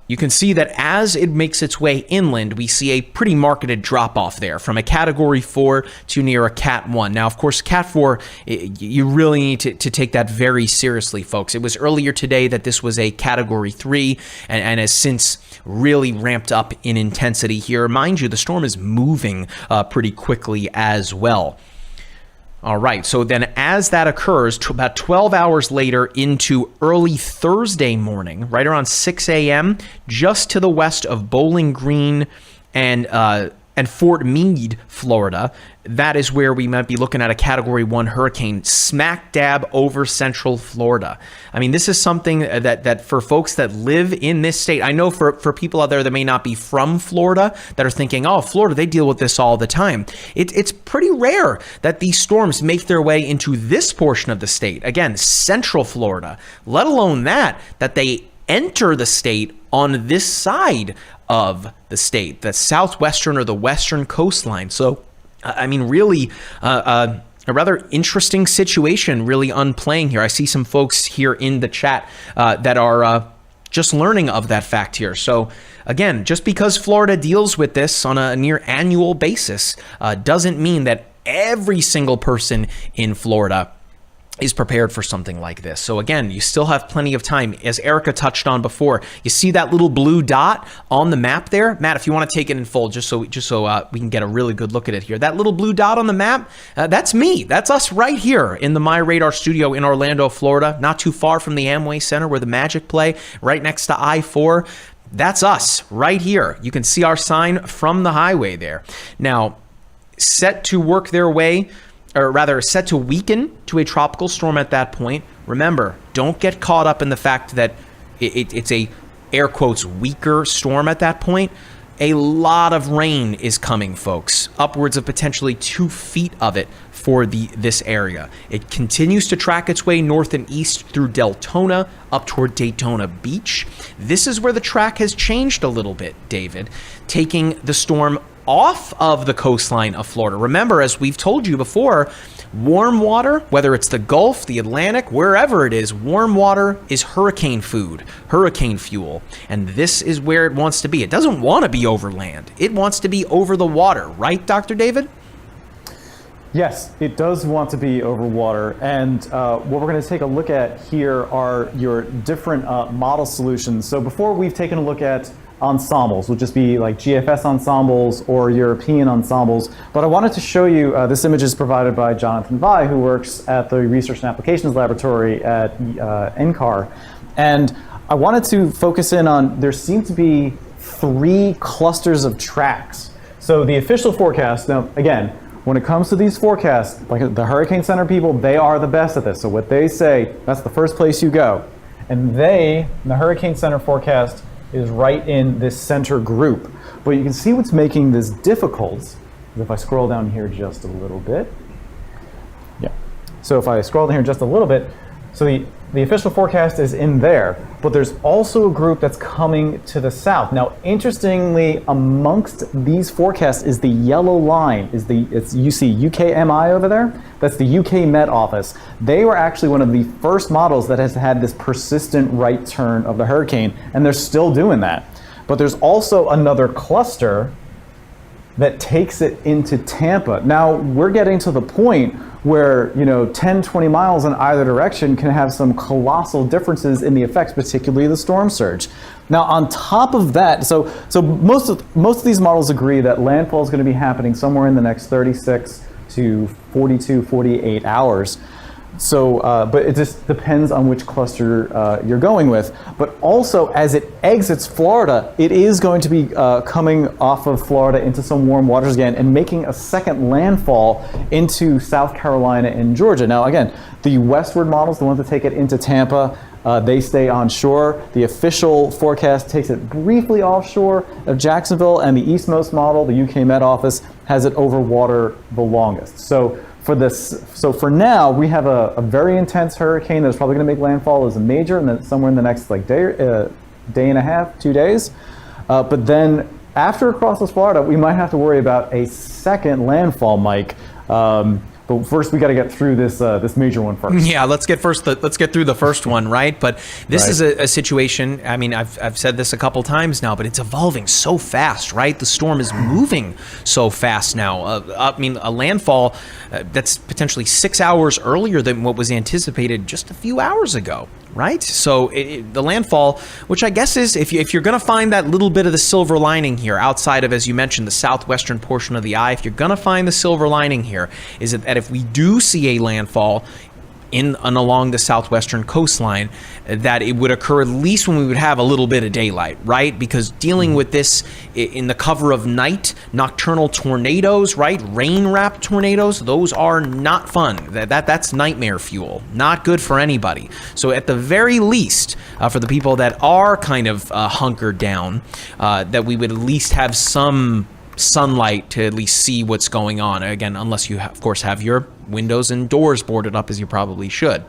S1: you can see that as it makes its way inland, we see a pretty marked drop-off there from a Category 4 to near a Cat 1. Now, of course, Cat 4, you really need to take that very seriously, folks. It was earlier today that this was a Category 3 and has since really ramped up in intensity here. Mind you, the storm is moving pretty quickly as well. All right, so then as that occurs, about 12 hours later into early Thursday morning, right around 6 a.m., just to the west of Bowling Green and Fort Meade, Florida, that is where we might be looking at a Category 1 hurricane smack dab over central Florida. I mean, this is something that for folks that live in this state, I know for people out there that may not be from Florida that are thinking, oh, Florida, they deal with this all the time. It's pretty rare that these storms make their way into this portion of the state. Again, central Florida, let alone that they enter the state on this side of the state, the southwestern or the western coastline. So, I mean, really, a rather interesting situation really unplaying here. I see some folks here in the chat that are just learning of that fact here. So again, just because Florida deals with this on a near annual basis doesn't mean that every single person in Florida is prepared for something like this. So again, you still have plenty of time. As Erica touched on before, you see that little blue dot on the map there? Matt, if you want to take it in full, just so we can get a really good look at it here. That little blue dot on the map, that's me. That's us right here in the My Radar studio in Orlando, Florida, not too far from the Amway Center where the Magic play, right next to I-4. That's us right here. You can see our sign from the highway there. Now, set to work their way, or rather set to weaken to a tropical storm at that point. Remember, don't get caught up in the fact that it's a, air quotes, weaker storm at that point. A lot of rain is coming, folks. Upwards of potentially 2 feet of it for this area. It continues to track its way north and east through Deltona up toward Daytona Beach. This is where the track has changed a little bit, David, taking the storm off of the coastline of Florida. Remember, as we've told you before, warm water, whether it's the Gulf, the Atlantic, wherever it is, warm water is hurricane food, hurricane fuel. And this is where it wants to be. It doesn't want to be over land. It wants to be over the water, right, Dr. David?
S3: Yes, it does want to be over water. And what we're going to take a look at here are your different model solutions. So before, we've taken a look at ensembles, would just be like GFS ensembles or European ensembles. But I wanted to show you, this image is provided by Jonathan Vai, who works at the Research and Applications Laboratory at NCAR. And I wanted to focus in on, there seem to be 3 clusters of tracks. So the official forecast, now again, when it comes to these forecasts, like the Hurricane Center people, they are the best at this. So what they say, that's the first place you go. And the Hurricane Center forecast is right in this center group. But you can see what's making this difficult. If I scroll down here just a little bit. Yeah. So if I scroll down here just a little bit, so the official forecast is in there, but there's also a group that's coming to the south. Now, interestingly, amongst these forecasts is the yellow line, you see UKMI over there? That's the UK Met Office. They were actually one of the first models that has had this persistent right turn of the hurricane, and they're still doing that. But there's also another cluster that takes it into Tampa. Now, we're getting to the point where 10, 20 miles in either direction can have some colossal differences in the effects, particularly the storm surge. Now, on top of that, so most of these models agree that landfall is going to be happening somewhere in the next 36 to 42, 48 hours. So, but it just depends on which cluster you're going with. But also, as it exits Florida, it is going to be coming off of Florida into some warm waters again and making a second landfall into South Carolina and Georgia. Now, again, the westward models, the ones that take it into Tampa, they stay onshore. The official forecast takes it briefly offshore of Jacksonville, and the eastmost model, the UK Met Office, has it over water the longest. So for now, we have a very intense hurricane that's probably going to make landfall as a major, and then somewhere in the next day and a half, 2 days. But then after it crosses Florida, we might have to worry about a second landfall, Mike. But first, we got to get through this major one first.
S1: Yeah, let's get through the first one, right? But this is a situation. I mean, I've said this a couple times now, but it's evolving so fast, right? The storm is moving so fast now. I mean, a landfall that's potentially 6 hours earlier than what was anticipated just a few hours ago, right? So the landfall, which I guess is, if you're going to find that little bit of the silver lining here, outside of, as you mentioned, the southwestern portion of the eye, if you're going to find the silver lining here, is that if we do see a landfall in and along the southwestern coastline, that it would occur at least when we would have a little bit of daylight, right? Because dealing with this in the cover of night, nocturnal tornadoes, right? Rain-wrapped tornadoes, those are not fun. That's nightmare fuel. Not good for anybody. So at the very least, for the people that are kind of hunkered down, that we would at least have some sunlight to at least see what's going on. Again, unless you, of course, have your windows and doors boarded up, as you probably should.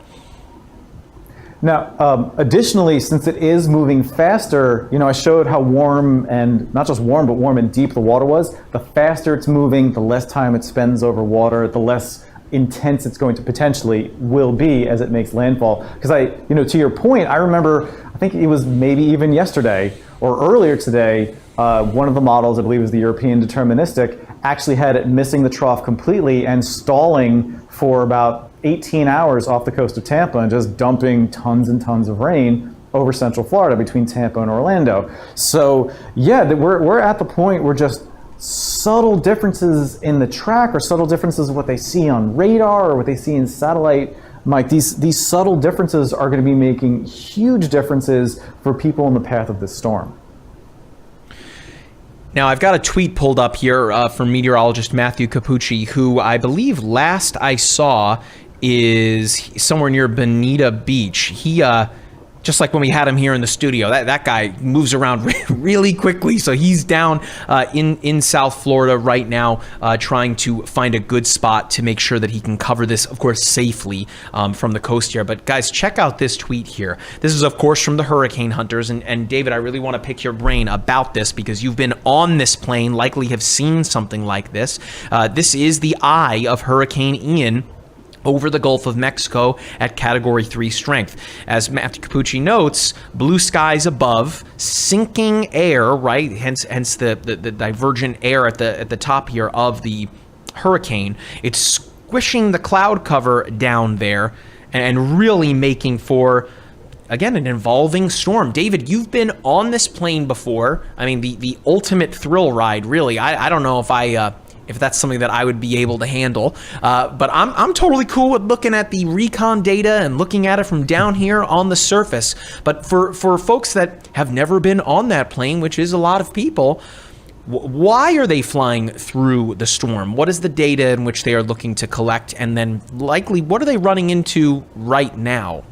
S3: Now, additionally, since it is moving faster, I showed how warm and not just warm, but warm and deep the water was. The faster it's moving, the less time it spends over water, the less intense it's going to potentially will be as it makes landfall. Because to your point, I remember, I think it was maybe even yesterday or earlier today, one of the models, I believe it was the European deterministic, actually had it missing the trough completely and stalling for about 18 hours off the coast of Tampa and just dumping tons and tons of rain over Central Florida between Tampa and Orlando. So yeah, we're at the point where just subtle differences in the track or subtle differences of what they see on radar or what they see in satellite, Mike, these subtle differences are going to be making huge differences for people in the path of this storm.
S1: Now, I've got a tweet pulled up here from meteorologist Matthew Capucci, who I believe last I saw is somewhere near Bonita Beach. He, just like when we had him here in the studio, that guy moves around really quickly. So he's down in South Florida right now, trying to find a good spot to make sure that he can cover this, of course, safely from the coast here. But guys, check out this tweet here. This is, of course, from the Hurricane Hunters. And David, I really want to pick your brain about this because you've been on this plane, likely have seen something like this. This is the eye of Hurricane Ian over the Gulf of Mexico at Category 3 strength. As Matthew Capucci notes, blue skies above, sinking air, right? Hence the divergent air at the top here of the hurricane. It's squishing the cloud cover down there and really making for, again, an involving storm. David, you've been on this plane before. I mean, the ultimate thrill ride, really. I don't know if that's something that I would be able to handle. But I'm totally cool with looking at the recon data and looking at it from down here on the surface. But for folks that have never been on that plane, which is a lot of people, why are they flying through the storm? What is the data in which they are looking to collect? And then likely, what are they running into right now?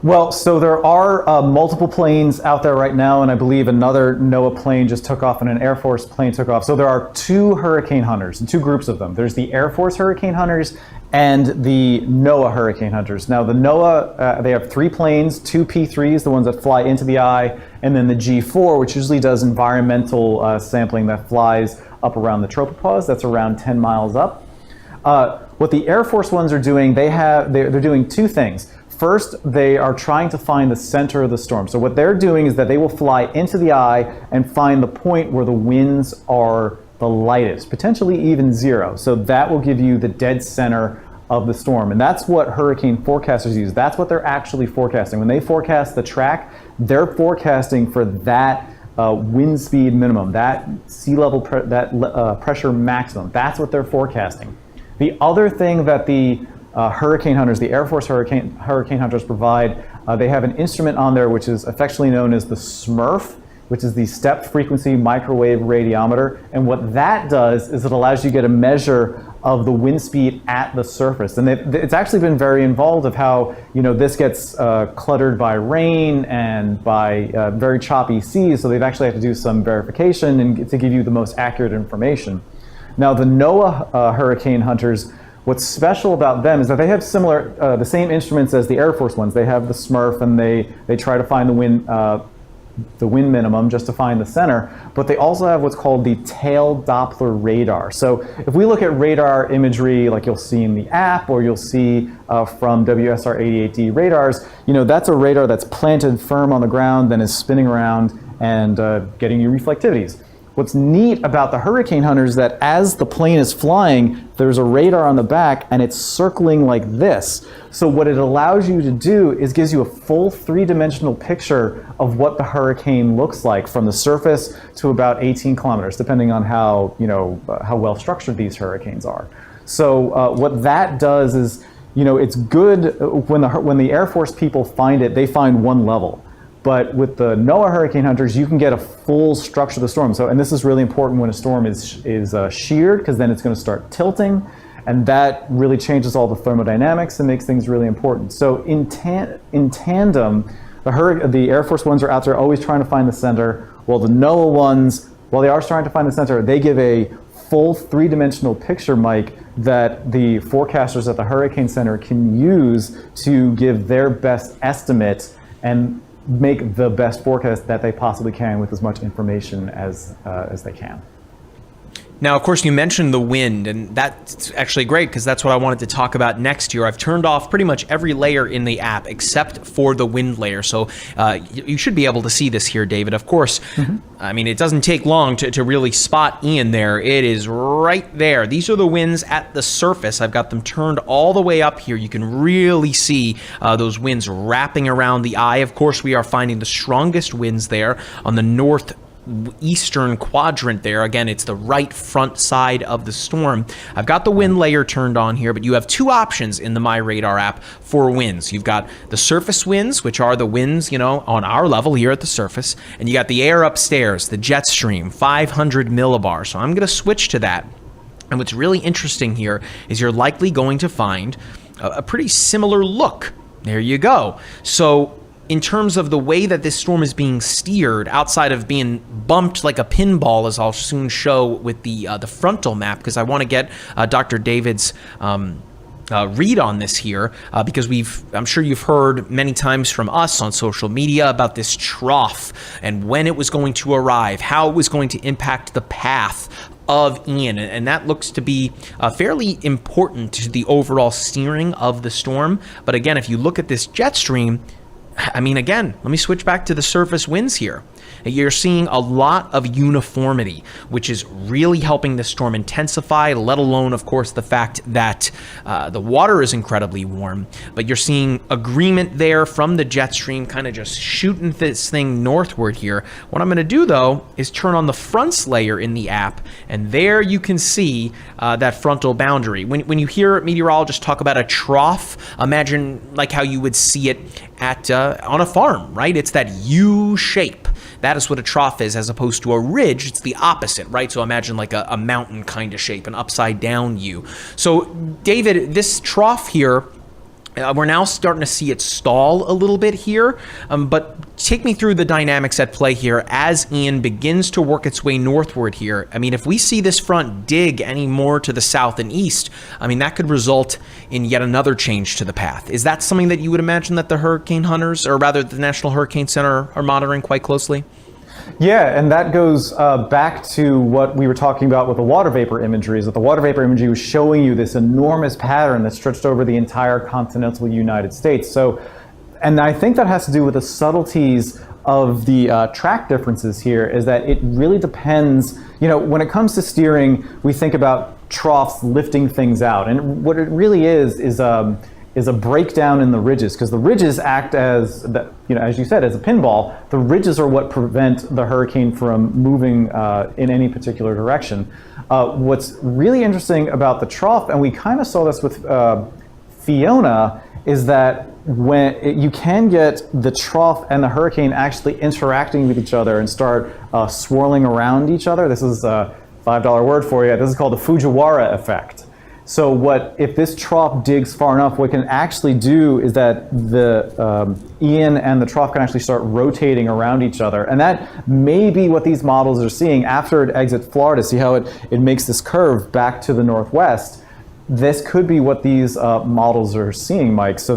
S3: Well, so there are multiple planes out there right now, and I believe another NOAA plane just took off and an Air Force plane took off. So there are two hurricane hunters, and two groups of them. There's the Air Force hurricane hunters and the NOAA hurricane hunters. Now the NOAA, they have three planes, two P3s, the ones that fly into the eye, and then the G4, which usually does environmental sampling that flies up around the tropopause. That's around 10 miles up. What the Air Force ones are doing, they're doing two things. First, they are trying to find the center of the storm. So what they're doing is that they will fly into the eye and find the point where the winds are the lightest, potentially even zero. So that will give you the dead center of the storm. And that's what hurricane forecasters use. That's what they're actually forecasting. When they forecast the track, they're forecasting for that wind speed minimum, that sea level pressure maximum. That's what they're forecasting. The other thing that the hurricane hunters, the Air Force hurricane hunters provide, they have an instrument on there which is affectionately known as the SMRF, which is the Step Frequency Microwave Radiometer. And what that does is it allows you to get a measure of the wind speed at the surface. And it's actually been very involved of how this gets cluttered by rain and by very choppy seas. So they've actually had to do some verification and to give you the most accurate information. Now the NOAA hurricane hunters, what's special about them is that they have similar, the same instruments as the Air Force ones. They have the SMRF and they try to find the wind minimum just to find the center, but they also have what's called the tail Doppler radar. So if we look at radar imagery like you'll see in the app or you'll see from WSR 88D radars, that's a radar that's planted firm on the ground, then is spinning around and getting you reflectivities. What's neat about the hurricane hunters is that as the plane is flying, there's a radar on the back and it's circling like this. So what it allows you to do is gives you a full three-dimensional picture of what the hurricane looks like from the surface to about 18 kilometers, depending on how well structured these hurricanes are. So what that does is, it's good when the Air Force people find it, they find one level. But with the NOAA hurricane hunters, you can get a full structure of the storm. So, and this is really important when a storm is sheared, because then it's going to start tilting, and that really changes all the thermodynamics and makes things really important. So in tandem, the Air Force ones are out there always trying to find the center, while the NOAA ones, while they are trying to find the center, they give a full three-dimensional picture, Mike, that the forecasters at the Hurricane Center can use to give their best estimate and make the best forecast that they possibly can with as much information as they can.
S1: Now, of course, you mentioned the wind, and that's actually great because that's what I wanted to talk about next year. I've turned off pretty much every layer in the app except for the wind layer. So you should be able to see this here, David. Of course, I mean, it doesn't take long to really spot Ian there. It is right there. These are the winds at the surface. I've got them turned all the way up here. You can really see those winds wrapping around the eye. Of course, we are finding the strongest winds there on the northeastern quadrant there. Again, it's the right front side of the storm. I've got the wind layer turned on here, but you have two options in the MyRadar app for winds. You've got the surface winds, which are the winds, on our level here at the surface, and you got the air upstairs, the jet stream, 500 millibars. So I'm going to switch to that. And what's really interesting here is you're likely going to find a pretty similar look. There you go. So in terms of the way that this storm is being steered, outside of being bumped like a pinball, as I'll soon show with the frontal map, because I want to get Dr. David's read on this here, because I'm sure you've heard many times from us on social media about this trough and when it was going to arrive, how it was going to impact the path of Ian, and that looks to be fairly important to the overall steering of the storm. But again, if you look at this jet stream, I mean, again, let me switch back to the surface winds here. You're seeing a lot of uniformity, which is really helping the storm intensify, let alone, of course, the fact that the water is incredibly warm. But you're seeing agreement there from the jet stream, kind of just shooting this thing northward here. What I'm going to do, though, is turn on the fronts layer in the app, and there you can see that frontal boundary. When you hear meteorologists talk about a trough, imagine like how you would see it at on a farm, right? It's that U shape. That is what a trough is, as opposed to a ridge. It's the opposite, right? So imagine like a mountain kind of shape, an upside down U. So David, this trough here, we're now starting to see it stall a little bit here, but take me through the dynamics at play here as Ian begins to work its way northward here. I mean, if we see this front dig any more to the south and east, I mean, that could result in yet another change to the path. Is that something that you would imagine that the hurricane hunters, or rather the National Hurricane Center, are monitoring quite closely?
S3: Yeah, and that goes back to what we were talking about with the water vapor imagery, is that the water vapor imagery was showing you this enormous pattern that stretched over the entire continental United States. So, and I think that has to do with the subtleties of the track differences here, is that it really depends, when it comes to steering, we think about troughs lifting things out. And what it really is a breakdown in the ridges, because the ridges act as, as you said, as a pinball. The ridges are what prevent the hurricane from moving in any particular direction. What's really interesting about the trough, and we kind of saw this with Fiona, is that when you can get the trough and the hurricane actually interacting with each other and start swirling around each other. This is a $5 word for you. This is called the Fujiwara effect. So if this trough digs far enough, what it can actually do is that the Ian and the trough can actually start rotating around each other. And that may be what these models are seeing after it exits Florida. See how it makes this curve back to the northwest. This could be what these models are seeing, Mike. So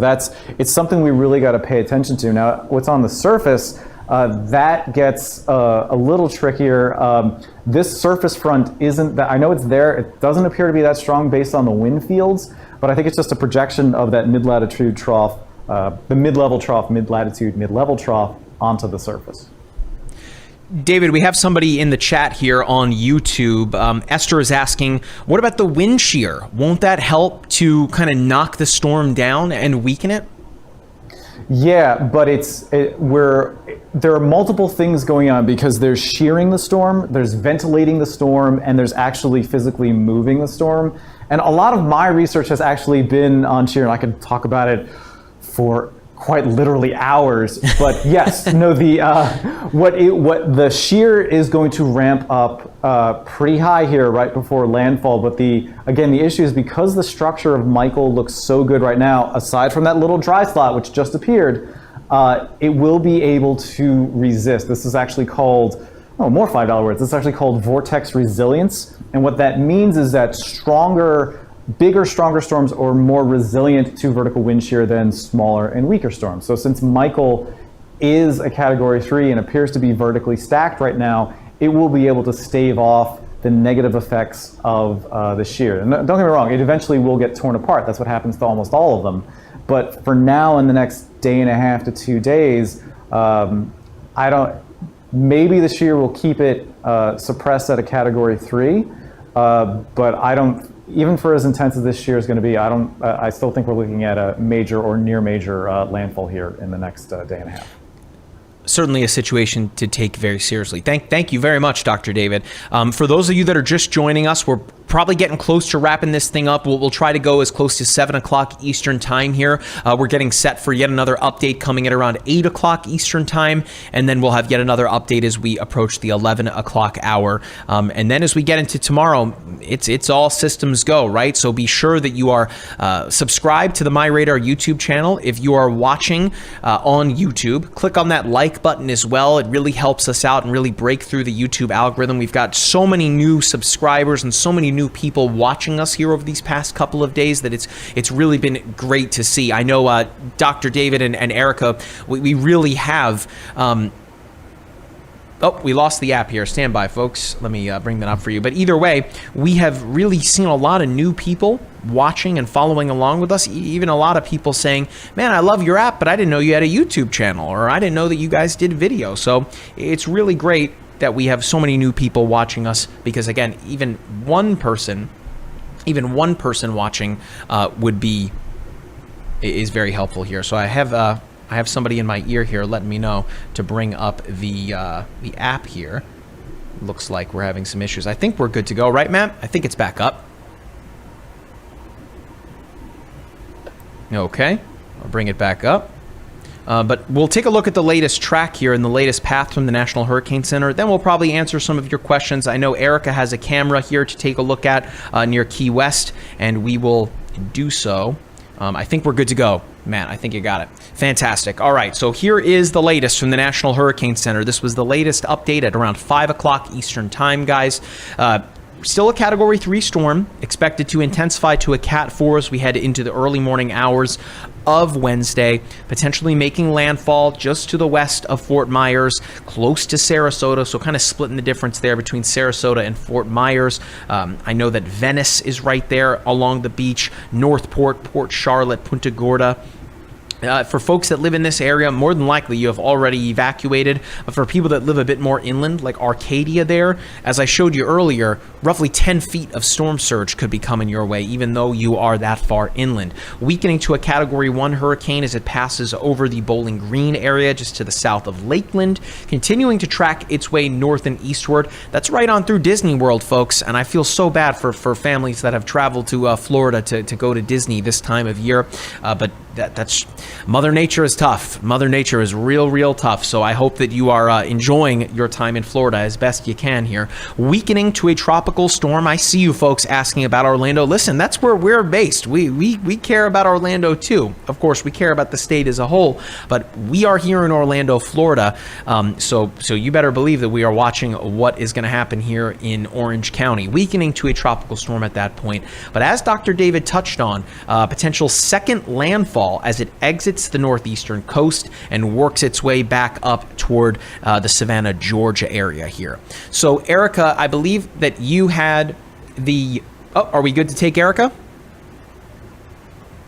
S3: it's something we really got to pay attention to. Now, what's on the surface, that gets a little trickier. This surface front isn't that, I know it's there, it doesn't appear to be that strong based on the wind fields, but I think it's just a projection of that mid-latitude trough, the mid-level trough, mid-latitude, mid-level trough onto the surface.
S1: David, we have somebody in the chat here on YouTube. Esther is asking, what about the wind shear? Won't that help to kind of knock the storm down and weaken it?
S3: Yeah, but there are multiple things going on, because there's shearing the storm, there's ventilating the storm, and there's actually physically moving the storm. And a lot of my research has actually been on shear, and I could talk about it for quite literally hours. But yes, no, what the shear is going to ramp up pretty high here right before landfall. But the issue is, because the structure of Michael looks so good right now, aside from that little dry slot which just appeared, it will be able to resist. This is actually called, more $5 words. It's actually called Vortex Resilience. And what that means is that bigger, stronger storms are more resilient to vertical wind shear than smaller and weaker storms. So since Michael is a Category 3 and appears to be vertically stacked right now, it will be able to stave off the negative effects of the shear. And don't get me wrong, it eventually will get torn apart. That's what happens to almost all of them. But for now, in the next day and a half to 2 days, maybe the shear will keep it suppressed at a Category 3, but even for as intense as this shear is going to be, I still think we're looking at a major or near major landfall here in the next day and a half.
S1: Certainly a situation to take very seriously. Thank you very much, Dr. David. For those of you that are just joining us, we're probably getting close to wrapping this thing up. We'll try to go as close to 7 o'clock Eastern time here. We're getting set for yet another update coming at around 8 o'clock Eastern time, and then we'll have yet another update as we approach the 11 o'clock hour. And then as we get into tomorrow, it's all systems go, right? So be sure that you are subscribed to the MyRadar YouTube channel. If you are watching on YouTube, click on that like button as well. It really helps us out and really break through the YouTube algorithm. We've got so many new subscribers and so many new people watching us here over these past couple of days that it's really been great to see. I know Dr. David and Erica, we really have oh, we lost the app here. Stand by, folks. Let me bring that up for you. But either way, we have really seen a lot of new people watching and following along with us. Even a lot of people saying, man, I love your app, but I didn't know you had a YouTube channel, or I didn't know that you guys did video. So it's really great that we have so many new people watching us, because again, even one person watching is very helpful here. So I have somebody in my ear here letting me know to bring up the app here. Looks like we're having some issues. I think we're good to go, right, Matt? I think it's back up. Okay, I'll bring it back up. But we'll take a look at the latest track here and the latest path from the National Hurricane Center. Then we'll probably answer some of your questions. I know Erica has a camera here to take a look at near Key West, and we will do so. I think we're good to go. Matt, I think you got it. Fantastic. All right, so here is the latest from the National Hurricane Center. This was the latest update at around 5 o'clock Eastern time, guys. Still a Category 3 storm, expected to intensify to a Cat 4 as we head into the early morning hours of Wednesday, potentially making landfall just to the west of Fort Myers, close to Sarasota, so kind of splitting the difference there between Sarasota and Fort Myers. I know that Venice is right there along the beach, Northport, Port Charlotte, Punta Gorda. For folks that live in this area, more than likely you have already evacuated. But for people that live a bit more inland, like Arcadia there, as I showed you earlier, roughly 10 feet of storm surge could be coming your way, even though you are that far inland. Weakening to a Category 1 hurricane as it passes over the Bowling Green area just to the south of Lakeland, continuing to track its way north and eastward. That's right on through Disney World, folks, and I feel so bad for families that have traveled to Florida to go to Disney this time of year, but that's Mother Nature is tough. Mother Nature is real tough. So I hope that you are enjoying your time in Florida as best you can here. Weakening to a tropical storm. I see you folks asking about Orlando. Listen, that's where we're based. We care about Orlando too. Of course, we care about the state as a whole, but we are here in Orlando, Florida. So you better believe that we are watching what is going to happen here in Orange County. Weakening to a tropical storm at that point. But as Dr. David touched on, potential second landfall as it exits the northeastern coast and works its way back up toward the Savannah, Georgia area here. So Erica, I believe that you had the... Oh, are we good to take Erica?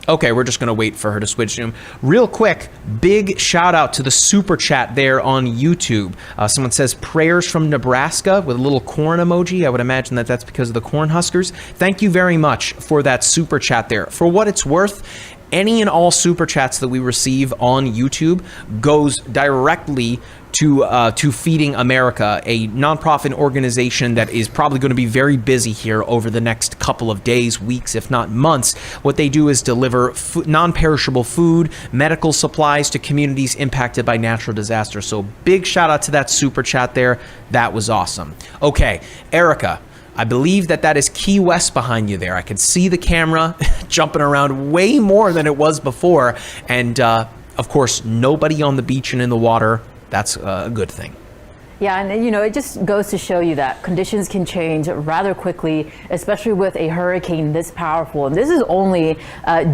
S1: Okay, we're just going to wait for her to switch Zoom. Real quick, big shout out to the super chat there on YouTube. Someone says prayers from Nebraska with a little corn emoji. I would imagine that that's because of the Cornhuskers. Thank you very much for that super chat there. For what it's worth, any and all super chats that we receive on YouTube goes directly to Feeding America, a nonprofit organization that is probably going to be very busy here over the next couple of days, weeks, if not months. What they do is deliver non-perishable food, medical supplies to communities impacted by natural disasters. So big shout out to that super chat there. That was awesome. Okay, Erica, I believe that is Key West behind you there. I can see the camera jumping around way more than it was before. And of course, nobody on the beach and in the water. That's a good thing.
S2: Yeah, and it just goes to show you that conditions can change rather quickly, especially with a hurricane this powerful. And this is only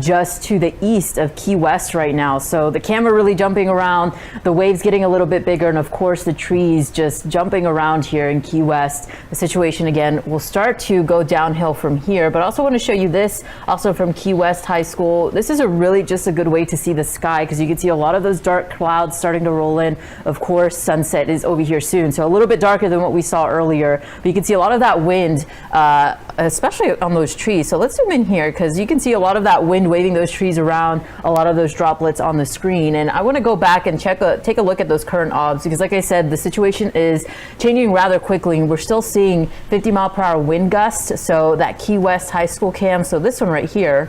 S2: just to the east of Key West right now. So the camera really jumping around, the waves getting a little bit bigger, and of course the trees just jumping around here in Key West. The situation again will start to go downhill from here. But I also want to show you this also from Key West High School. This is really just a good way to see the sky, because you can see a lot of those dark clouds starting to roll in. Of course, sunset is over here soon, so a little bit darker than what we saw earlier, but you can see a lot of that wind, especially on those trees. So let's zoom in here, because you can see a lot of that wind waving those trees around, a lot of those droplets on the screen. And I want to go back and take a look at those current obs, because like I said, the situation is changing rather quickly, and we're still seeing 50-mile-per-hour wind gusts. So that Key West High School cam, so this one right here,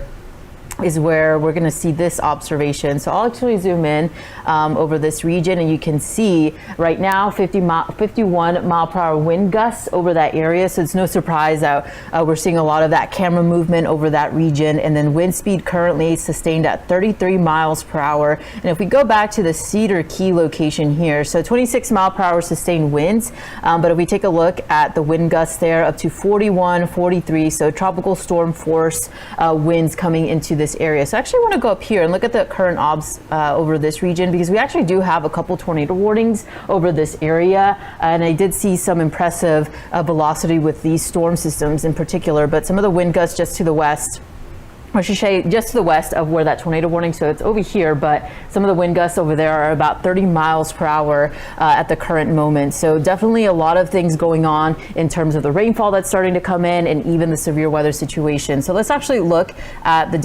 S2: is where we're going to see this observation. So I'll actually zoom in over this region, and you can see right now 51 mile per hour wind gusts over that area. So it's no surprise that we're seeing a lot of that camera movement over that region. And then wind speed currently sustained at 33 miles per hour. And if we go back to the Cedar Key location here, so 26 mile per hour sustained winds. But if we take a look at the wind gusts there, up to 41, 43, so tropical storm force winds coming into this area. So I actually want to go up here and look at the current obs over this region, because we actually do have a couple tornado warnings over this area, and I did see some impressive velocity with these storm systems in particular. But some of the wind gusts just to the west, I should say just to the west of where that tornado warning, so it's over here, but some of the wind gusts over there are about 30 miles per hour at the current moment. So definitely a lot of things going on in terms of the rainfall that's starting to come in, and even the severe weather situation. So let's actually look at the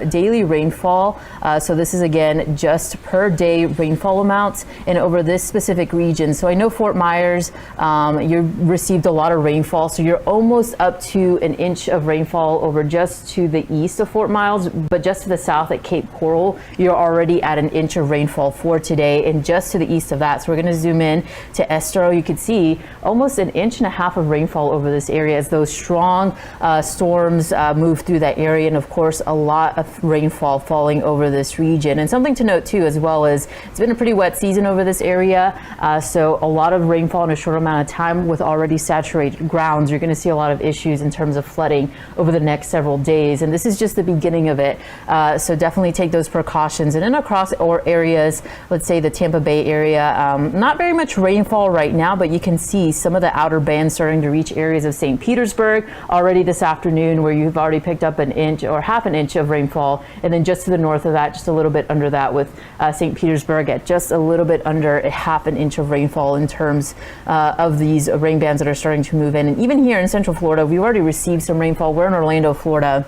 S2: daily rainfall. So this is again just per day rainfall amounts, and over this specific region. So I know Fort Myers, you received a lot of rainfall, so you're almost up to an inch of rainfall over just to the east of Fort Myers, but just to the south at Cape Coral, you're already at an inch of rainfall for today, and just to the east of that. So we're going to zoom in to Estero. You can see almost an inch and a half of rainfall over this area as those strong storms move through that area, and of course a lot of rainfall falling over this region. And something to note too as well is it's been a pretty wet season over this area, so a lot of rainfall in a short amount of time with already saturated grounds. You're going to see a lot of issues in terms of flooding over the next several days, and this is just the beginning of it. So definitely take those precautions. And then across areas, let's say the Tampa Bay area, not very much rainfall right now, but you can see some of the outer bands starting to reach areas of St. Petersburg already this afternoon, where you've already picked up an inch or half an inch of rainfall. And then just to the north of that, just a little bit under that, with St. Petersburg at just a little bit under a half an inch of rainfall in terms of these rain bands that are starting to move in. And even here in Central Florida, we've already received some rainfall. We're in Orlando, Florida.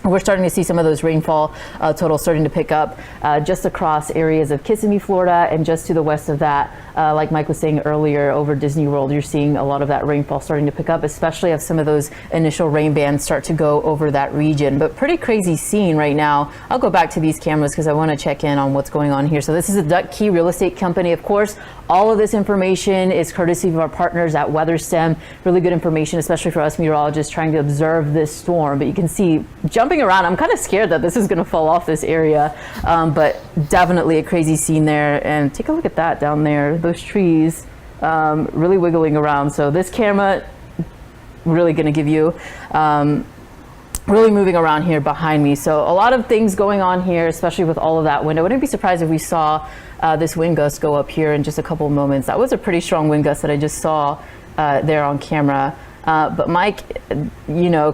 S2: We're starting to see some of those rainfall totals starting to pick up just across areas of Kissimmee, Florida, and just to the west of that, like Mike was saying earlier, over Disney World, you're seeing a lot of that rainfall starting to pick up, especially as some of those initial rain bands start to go over that region. But pretty crazy scene right now. I'll go back to these cameras because I want to check in on what's going on here. So this is a Duck Key Real Estate Company. Of course, all of this information is courtesy of our partners at WeatherStem. Really good information, especially for us meteorologists trying to observe this storm. But you can see jumping around, I'm kind of scared that this is going to fall off this area, but definitely a crazy scene there. And take a look at that down there, those trees really wiggling around. So this camera really going to give you really moving around here behind me. So a lot of things going on here, especially with all of that wind. I wouldn't be surprised if we saw this wind gust go up here in just a couple of moments. That was a pretty strong wind gust that I just saw there on camera. But Mike,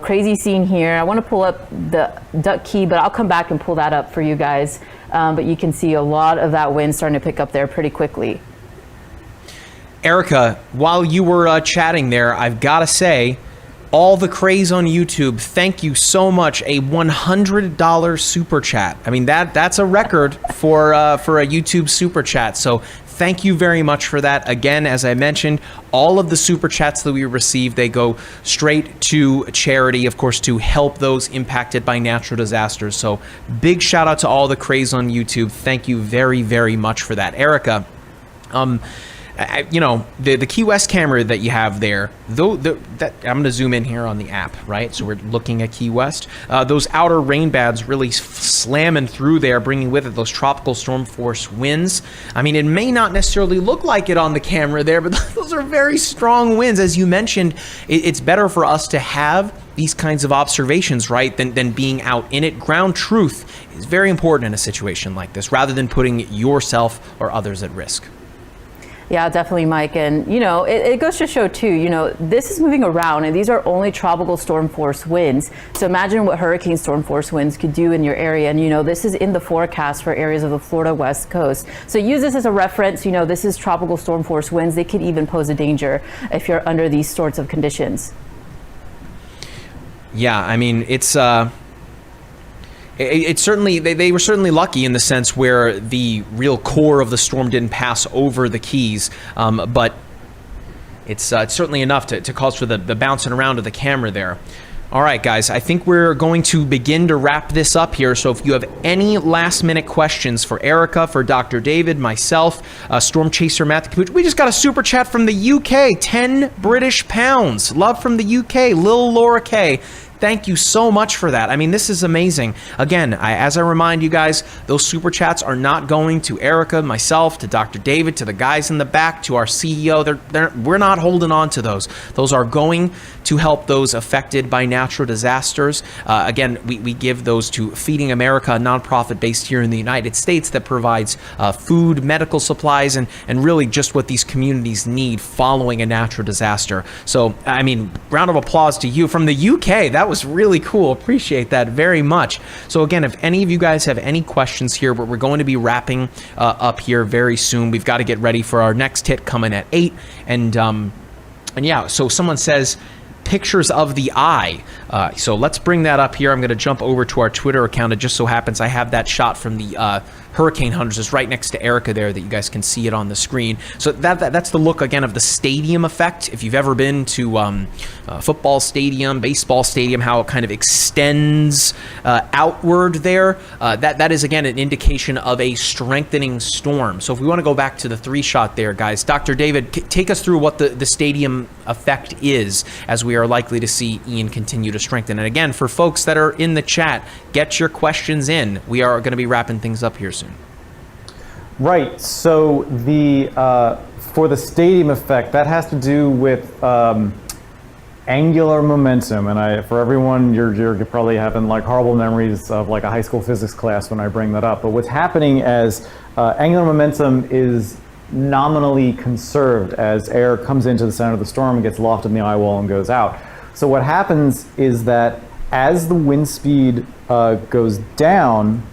S2: crazy scene here. I want to pull up the Duck Key, but I'll come back and pull that up for you guys. But you can see a lot of that wind starting to pick up there pretty quickly.
S1: Erica, while you were chatting there, I've got to say, all the craze on YouTube, thank you so much. A $100 super chat. I mean, that's a record for a YouTube super chat. So thank you very much for that. Again, as I mentioned, all of the super chats that we receive, they go straight to charity, of course, to help those impacted by natural disasters. So big shout out to all the craze on YouTube. Thank you very, very much for that. Erica, the Key West camera that you have there, though, that I'm going to zoom in here on the app, right? So we're looking at Key West. Those outer rain bands really slamming through there, bringing with it those tropical storm force winds. I mean, it may not necessarily look like it on the camera there, but those are very strong winds. As you mentioned, it's better for us to have these kinds of observations, right, than being out in it. Ground truth is very important in a situation like this, rather than putting yourself or others at risk.
S2: Yeah, definitely, Mike. And, it goes to show, too, this is moving around, and these are only tropical storm force winds. So imagine what hurricane storm force winds could do in your area. And, this is in the forecast for areas of the Florida West Coast. So use this as a reference. This is tropical storm force winds. They could even pose a danger if you're under these sorts of conditions.
S1: Yeah, I mean, it's certainly, they were certainly lucky in the sense where the real core of the storm didn't pass over the Keys, but it's certainly enough to cause for the bouncing around of the camera there. All right, guys, I think we're going to begin to wrap this up here. So if you have any last-minute questions for Erica, for Dr. David, myself, Storm Chaser Matt, we just got a super chat from the UK, 10 British pounds. Love from the UK, Lil Laura K. Thank you so much for that. I mean, this is amazing. Again, as I remind you guys, those super chats are not going to Erica, myself, to Dr. David, to the guys in the back, to our CEO. We're not holding on to those. Those are going to help those affected by natural disasters. Again, we give those to Feeding America, a nonprofit based here in the United States that provides food, medical supplies, and really just what these communities need following a natural disaster. So, I mean, round of applause to you from the UK. That was really cool. Appreciate that very much. So again, if any of you guys have any questions here, but we're going to be wrapping up here very soon. We've got to get ready for our next hit coming at 8. And yeah, so someone says pictures of the eye. So let's bring that up here. I'm going to jump over to our Twitter account. It just so happens I have that shot from the Hurricane Hunters. It's right next to Erica there that you guys can see it on the screen. So that's the look, again, of the stadium effect. If you've ever been to a football stadium, baseball stadium, how it kind of extends outward there, that is, again, an indication of a strengthening storm. So if we want to go back to the 3-shot there, guys, Dr. David, take us through what the stadium effect is as we are likely to see Ian continue to strengthen. And again, for folks that are in the chat, get your questions in. We are going to be wrapping things up here soon.
S3: Right. So for the stadium effect, that has to do with angular momentum. And for everyone, you're probably having like horrible memories of like a high school physics class when I bring that up. But what's happening as angular momentum is nominally conserved as air comes into the center of the storm and gets lofted in the eye wall and goes out. So what happens is that as the wind speed goes down,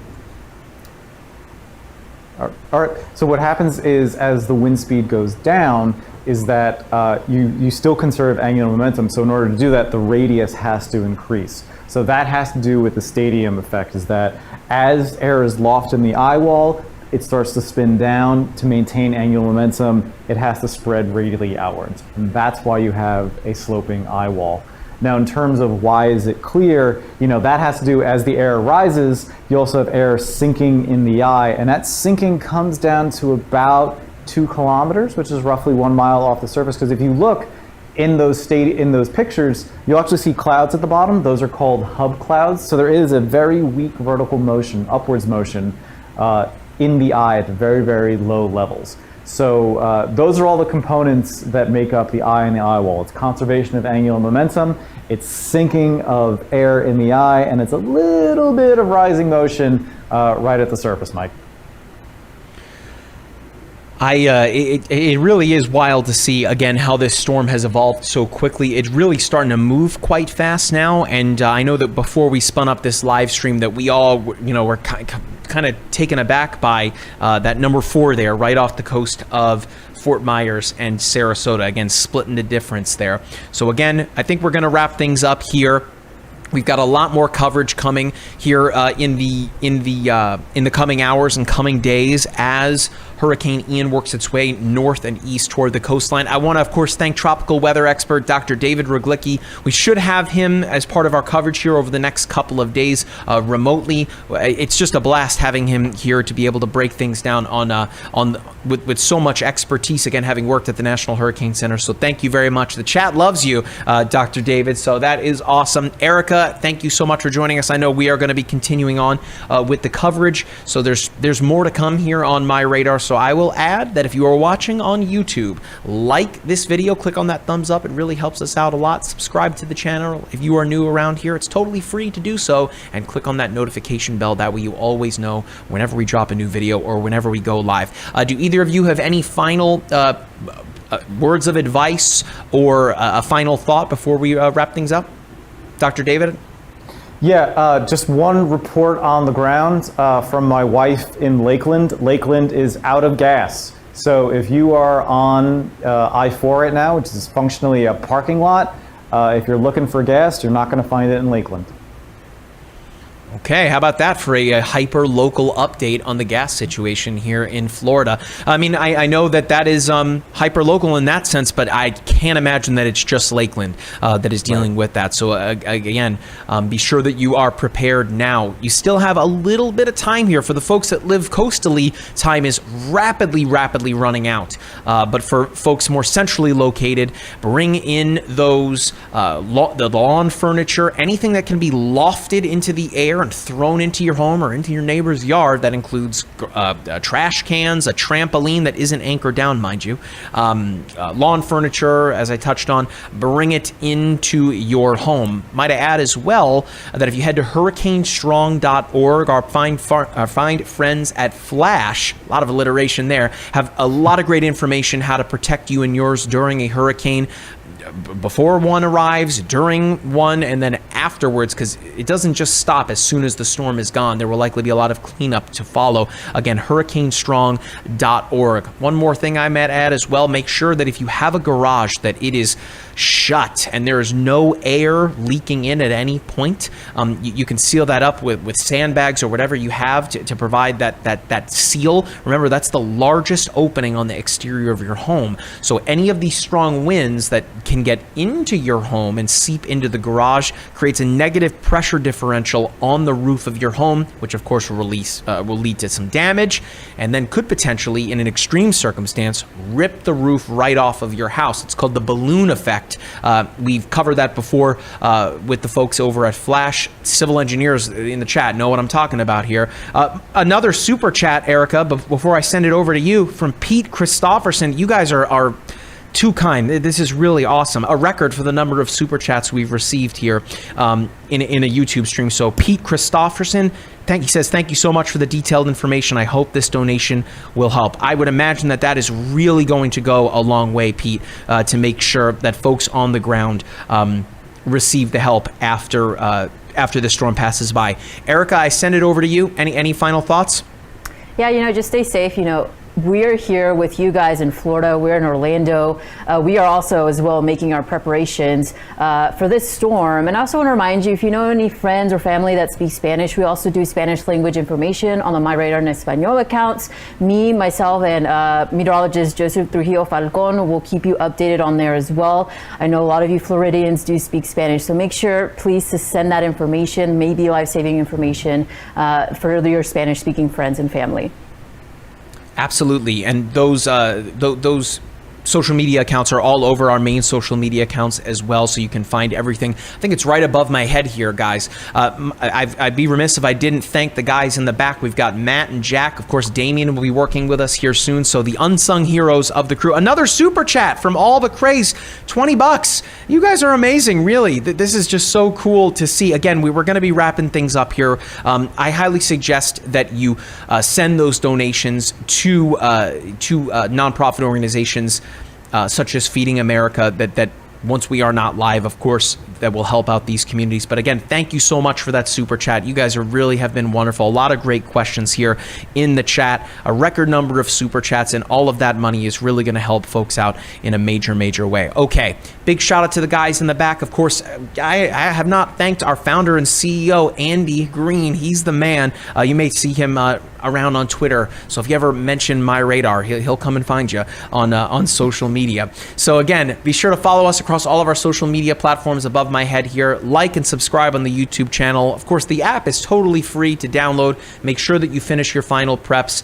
S3: so what happens is as the wind speed goes down is that you still conserve angular momentum. So in order to do that, the radius has to increase. So that has to do with the stadium effect, is that as air is lofted in the eye wall, it starts to spin down. To maintain angular momentum, it has to spread radially outwards. And that's why you have a sloping eye wall. Now, in terms of why is it clear, that has to do as the air rises, you also have air sinking in the eye, and that sinking comes down to about 2 kilometers, which is roughly 1 mile off the surface. Because if you look in those pictures, you'll actually see clouds at the bottom. Those are called hub clouds. So there is a very weak vertical motion, upwards motion, in the eye at the very, very low levels. So those are all the components that make up the eye and the eye wall. It's conservation of angular momentum, it's sinking of air in the eye, and it's a little bit of rising motion right at the surface, Mike.
S1: It really is wild to see, again, how this storm has evolved so quickly. It's really starting to move quite fast now, and I know that before we spun up this live stream that we all, were kind of taken aback by that number 4 there, right off the coast of Fort Myers and Sarasota. Again, splitting the difference there. So again, I think we're going to wrap things up here. We've got a lot more coverage coming here in the coming hours and coming days as Hurricane Ian works its way north and east toward the coastline. I want to, of course, thank tropical weather expert Dr. David Ruglicki. We should have him as part of our coverage here over the next couple of days remotely. It's just a blast having him here to be able to break things down with so much expertise, again, having worked at the National Hurricane Center. So thank you very much. The chat loves you, Dr. David, so that is awesome. Erica, thank you so much for joining us. I know we are going to be continuing on with the coverage, so there's more to come here on My Radar. So I will add that if you are watching on YouTube, like this video, click on that thumbs up. It really helps us out a lot. Subscribe to the channel. If you are new around here, it's totally free to do so, and click on that notification bell. That way you always know whenever we drop a new video or whenever we go live. Do either of you have any final words of advice or a final thought before we wrap things up? Dr. David?
S3: Yeah, just one report on the ground from my wife in Lakeland. Lakeland is out of gas. So if you are on I-4 right now, which is functionally a parking lot, if you're looking for gas, you're not going to find it in Lakeland.
S1: Okay, how about that for a hyper-local update on the gas situation here in Florida? I mean, I know that is hyper-local in that sense, but I can't imagine that it's just Lakeland that is dealing with that. So again, be sure that you are prepared now. You still have a little bit of time here. For the folks that live coastally, time is rapidly running out. But for folks more centrally located, bring in those the lawn furniture, anything that can be lofted into the air and thrown into your home or into your neighbor's yard. That includes trash cans, a trampoline that isn't anchored down, mind you, lawn furniture, as I touched on. Bring it into your home. Might I add as well that if you head to hurricanestrong.org or find friends at Flash, a lot of alliteration there, have a lot of great information how to protect you and yours during a hurricane, before one arrives, during one, and then afterwards, because it doesn't just stop as soon as the storm is gone. There will likely be a lot of cleanup to follow. Again, hurricanestrong.org. One more thing I might add as well, make sure that if you have a garage that it is shut and there is no air leaking in at any point, you can seal that up with sandbags or whatever you have to provide that seal. Remember, that's the largest opening on the exterior of your home. So any of these strong winds that can get into your home and seep into the garage creates a negative pressure differential on the roof of your home, which of course will lead to some damage, and then could potentially, in an extreme circumstance, rip the roof right off of your house. It's called the balloon effect. We've covered that before with the folks over at Flash. Civil engineers in the chat know what I'm talking about here. Another super chat, Erica, before I send it over to you, from Pete Christofferson. You guys are too kind. This is really awesome. A record for the number of super chats we've received here in a YouTube stream. So Pete Christofferson, he says, thank you so much for the detailed information. I hope this donation will help. I would imagine that is really going to go a long way, Pete, to make sure that folks on the ground receive the help after the storm passes by. Erica, I send it over to you. Any final thoughts?
S2: Yeah, just stay safe. We're here with you guys in Florida. We're in Orlando. We are also as well making our preparations for this storm. And I also want to remind you, if you know any friends or family that speak Spanish, we also do Spanish language information on the My Radar en Español accounts. Me, myself, and meteorologist Joseph Trujillo Falcon will keep you updated on there as well. I know a lot of you Floridians do speak Spanish, so make sure, please, to send that information, maybe life-saving information, for your Spanish-speaking friends and family.
S1: Absolutely, and those social media accounts are all over our main social media accounts as well, so you can find everything. I think it's right above my head here, guys. I'd be remiss if I didn't thank the guys in the back. We've got Matt and Jack. Of course, Damien will be working with us here soon, so the unsung heroes of the crew. Another super chat from All the Craze, $20. You guys are amazing, really. This is just so cool to see. Again, we're going to be wrapping things up here. I highly suggest that you send those donations to nonprofit organizations such as Feeding America that once we are not live, of course, that will help out these communities. But again, thank you so much for that super chat. You guys really have been wonderful. A lot of great questions here in the chat, a record number of super chats, and all of that money is really going to help folks out in a major, major way. Okay, big shout out to the guys in the back. Of course, I have not thanked our founder and CEO, Andy Green. He's the man. You may see him around on Twitter. So if you ever mention My Radar, he'll come and find you on social media. So again, be sure to follow us across all of our social media platforms above my head here. Like and subscribe on the YouTube channel. Of course, the app is totally free to download. Make sure that you finish your final preps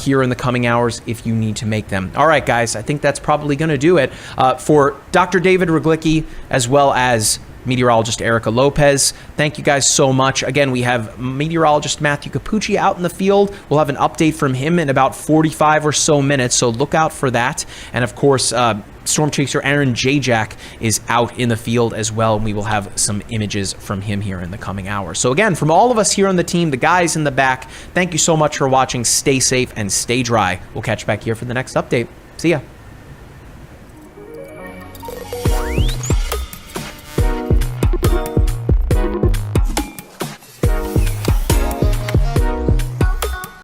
S1: here in the coming hours if you need to make them. All right, guys, I think that's probably going to do it for Dr. David Ruglicki as well as meteorologist Erica Lopez. Thank you guys so much. Again, we have meteorologist Matthew Capucci out in the field. We'll have an update from him in about 45 or so minutes, so look out for that. And of course, Storm Chaser Aaron Jajak is out in the field as well, and we will have some images from him here in the coming hours. So again, from all of us here on the team, the guys in the back, thank you so much for watching. Stay safe and stay dry. We'll catch you back here for the next update. See ya.